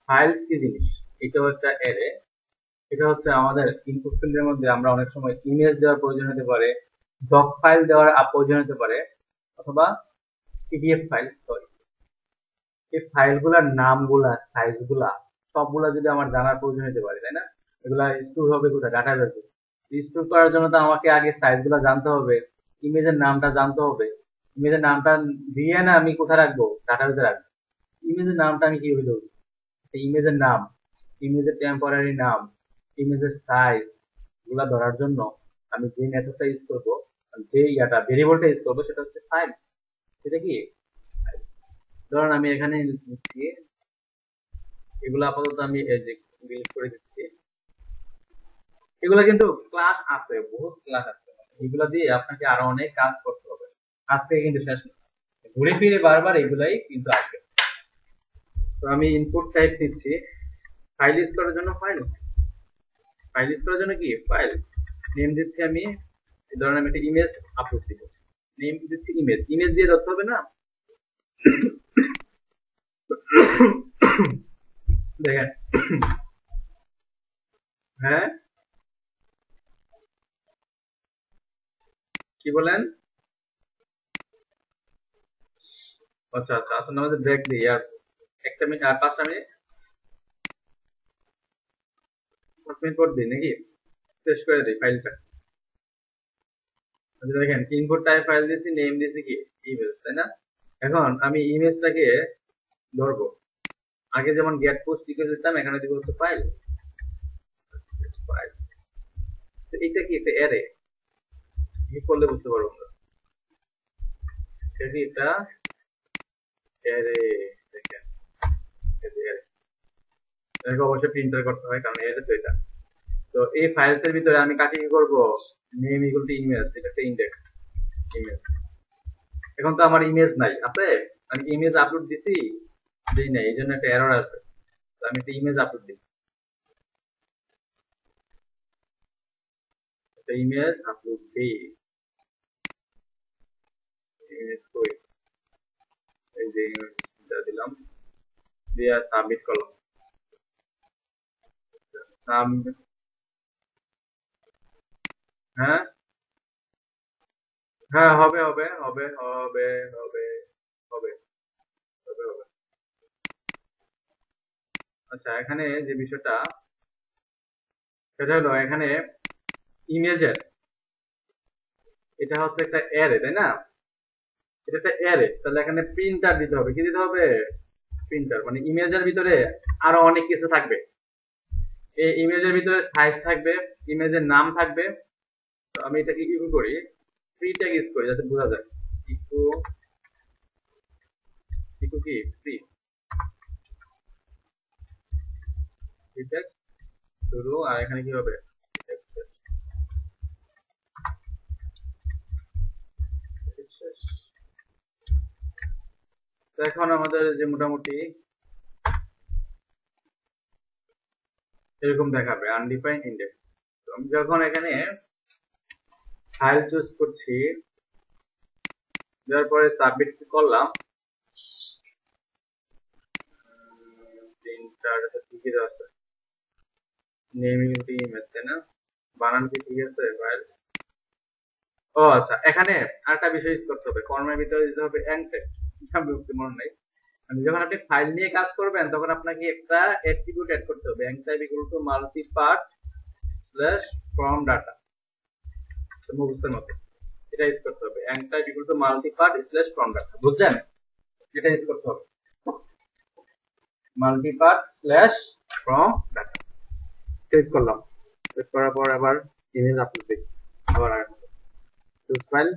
ফাইলস কি জিনিস? এটাও একটা অ্যারে, এটা হচ্ছে আমাদের ইনপুট ফিল্ডের মধ্যে আমরা অনেক সময় ইমেজ দেওয়ার প্রয়োজন হতে পারে, ডক ফাইল দেওয়ার প্রয়োজন হতে পারে, অথবা পিডিএফ ফাইল। সরি, এই ফাইলগুলোর নামগুলা, সাইজগুলা, সবগুলা যদি আমার জানার প্রয়োজন হতে পারে, তাই না? এগুলা স্টোর হবে কোথায়? ডাটাবেসে। স্টোর করার জন্য তো আমাকে আগে সাইজগুলা জানতে হবে, ইমেজের নামটা জানতে হবে। ইমেজের নামটা দিয়ে না আমি কোথায় রাখবো? ডাটাবেসে রাখবো। ইমেজের নামটা আমি কিভাবে দেবো? ইমেজের নাম, ইমেজের টেম্পোরারি নাম, ইমেজের সাইজ, এগুলা ধরার জন্য আমি যে মেথডটা ইউজ করবো, যে ভেরিয়েবলটা ইউজ করবো, সেটা হচ্ছে ফাইলস। সেটা কি? ধরুন আমি এখানে লিখছি, এগুলো আপাতত আমি ডিলিট করে দিচ্ছি। এগুলো কিন্তু ক্লাস আছে, বহুত ক্লাস আছে, এগুলো দিয়ে আপনাকে আরো অনেক কাজ করতে হবে। আজকে কিন্তু শেষ না, ঘুরে ফিরে বারবার এগুলাই কিন্তু আসবে। তো আমি ইনপুট টাইপ দিচ্ছি, ফাইল ইউজ করার জন্য ফাইল, ফাইল ইউজ করার জন্য কি ফাইল, নেম দিচ্ছি আমি এই ধরনের আমি একটা ইমেজ আপলোড দিব, নেম দিচ্ছি ইমেজ, ইমেজ দিয়ে ধরতে হবে না। দেখেন, হ্যাঁ কি বলেন? আচ্ছা আচ্ছা, আসলে আমাদের ব্রেক দিই আর একটা মিনিট আর 5টা মিনিট, 5 মিনিট পর দিই নাকি, শেষ করে দিই ফাইলটা। আচ্ছা দেখেন, ইনপুট টাইপ ফাইল দিয়েছি, নেম দিয়েছি কি ইমেজ, তাই না? এখন আমি ইমেজটাকে ধরবো, আগে যেমন গেট পোস্ট লিখে দিতাম, এখানে দিব হচ্ছে ফাইল। তো এটা কি একটা অ্যারে, কি করলে বুঝতে পারবো আমরা এটা অ্যারে। দেখেন এটাকে অবশ্যই প্রিন্টার করতে হয়, কারণ অ্যারে তো এটা। তো এই ফাইলস এর ভিতরে আমি কাকে কি করবো, নেম ইকুয়াল টু ইমেজ, এটা একটা ইন্ডেক্স ইমেজ। এখন তো আমার ইমেজ নাই, আছে? আমি ইমেজ আপলোড দিছি, দিই নাই, এই জন্য একটা এরর আছে। তো আমি একটা ইমেজ আপলোড দিই, একটা ইমেজ আপলোড দিই, ইমেজ কই, এই যে ইমেজটা দিলাম, দিয়ে সাবমিট করলাম। সাবমিট, হ্যাঁ হ্যাঁ, হবে হবে হবে হবে হবে হবে হবে হবে। আচ্ছা, এখানে যে বিষয়টা সেটা হলো, এখানে ইমেজের এটা হচ্ছে একটা অ্যারে, তাই না? এটা একটা অ্যারে, তাহলে এখানে প্রিন্টার দিতে হবে, কি দিতে হবে? প্রিন্টার। মানে ইমেজের ভিতরে আরো অনেক কিছু থাকবে, এই ইমেজের ভিতরে সাইজ থাকবে, ইমেজের নাম থাকবে। তো আমি এটাকে ইকো করি, ফ্রি ট্যাগ ইউজ করি যাতে বোঝা যায়। ইকো, ইকো কি ফ্রি, ফ্রি ট্যাগ শুরু, আর এখানে কি হবে, তো এখন আমাদের যে মোটামুটি এরকম দেখাবে আনডিফাইন্ড ইন্ডেক্স। তো আমি যখন এখানে ফাইল চুজ করছি, দেওয়ার পরে সাবমিট করলাম, প্রিন্টার ঠিক আছে, নেম ইউনিটি ইমেজ, তাই না? বানান কি ঠিক আছে ফাইল? ও আচ্ছা, এখানে আরেকটা বিষয় ইউজ করতে হবে, কর্মের ভিতরে দিতে হবে এনটেক, আমি মনে নাই। মানে যখন আপনি ফাইল নিয়ে কাজ করবেন, তখন আপনাকে একটা অ্যাট্রিবিউট অ্যাড করতে হবে, enctype equal to multipart slash from data, মুখস্থের মতো। এটা ইউজ করতে হবে, enctype equal to multipart slash from data, বুঝছেন? এটা ইউজ করতে হবে, multipart slash from data. Save করলাম, সেভ করার পর আবার ইমেজ আপলোড দিই, আবার চুজ ফাইল,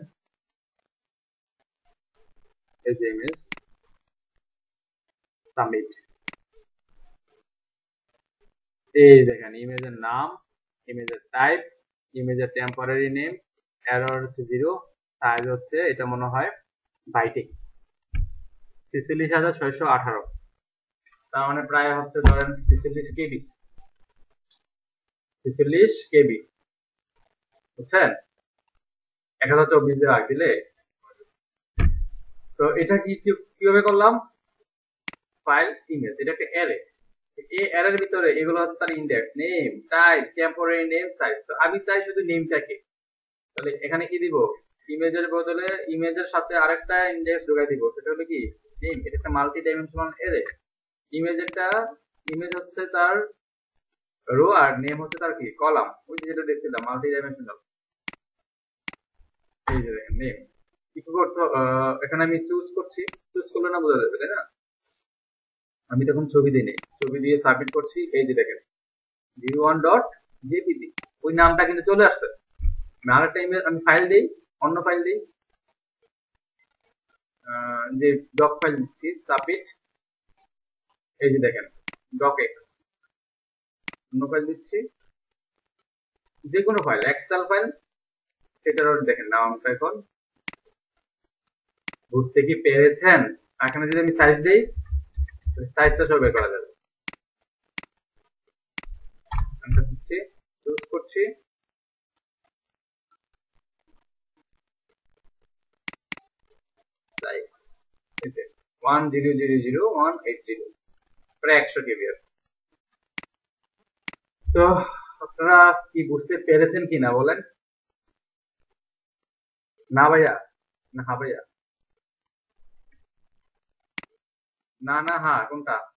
এই যে ইমেজ, সাবমিট। এই দেখেন ইমেজের নাম, ইমেজের টাইপ, ইমেজের টেম্পোরারি নেম, এরর হচ্ছে 0, সাইজ হচ্ছে এটা মনে হয় বাইটিং 46,618, তার মানে প্রায় হচ্ছে ধরেন 46 কেবি, 46 কেবি, বুঝছেন? 1024 দিয়ে রাখ দিলে। তো এটা কিভাবে করলাম, ফাইলস ইমেজ, এটা একটা অ্যারে, এই অ্যারের ভিতরে এগুলো হচ্ছে তার index, name, type, temporary name, size. তো আমি চাই শুধু নেমটাকে, তাহলে এখানে কি দিব, ইমেজের বদলে ইমেজের সাথে আরেকটা ইন্ডেক্স ঢোকাই দিব, সেটা হলো কি নেম। এটা একটা মাল্টি ডাইমেনশনাল অ্যারে, ইমেজ হচ্ছে তার রো, আর নেম হচ্ছে তার কি কলাম, ওই যেটা দেখছিলাম মাল্টি ডাইমেনশনাল। এই যে দেখেন নেম, কি করতে এখানে আমি চুজ করছি, চুজ করলে না বোঝা যাবে, তাই না? আমি তখন ছবি দিই, ছবি দিয়ে সাবমিট করছি, এই যে দেখেন v1.jpg, ওই নামটা কিন্তু চলে আসছে। আমি আরেকটা ইমেজ, আমি ফাইল দিই, অন্য ফাইল দিই, যে ডক ফাইল দিচ্ছি, সাবমিট, এই যে দেখেন ডক এক্স, অন্য ফাইল দিচ্ছি, যে কোনো ফাইল, এক্সেল ফাইল, সেটারও দেখেন নামটা এখন বুঝতে কি পেরেছেন? এখানে যদি আমি সাইজ দিই, সাইজটা সব বের করা যাবে। আমি দিচ্ছি, চুজ করছি, 1000180 প্রায় 100 কেবি আছে। তো আপনারা কি বুঝতে পেরেছেন কিনা বলেন? না ভাইয়া, না হ্যাঁ ভাইয়া, না না হ্যাঁ কোনটা?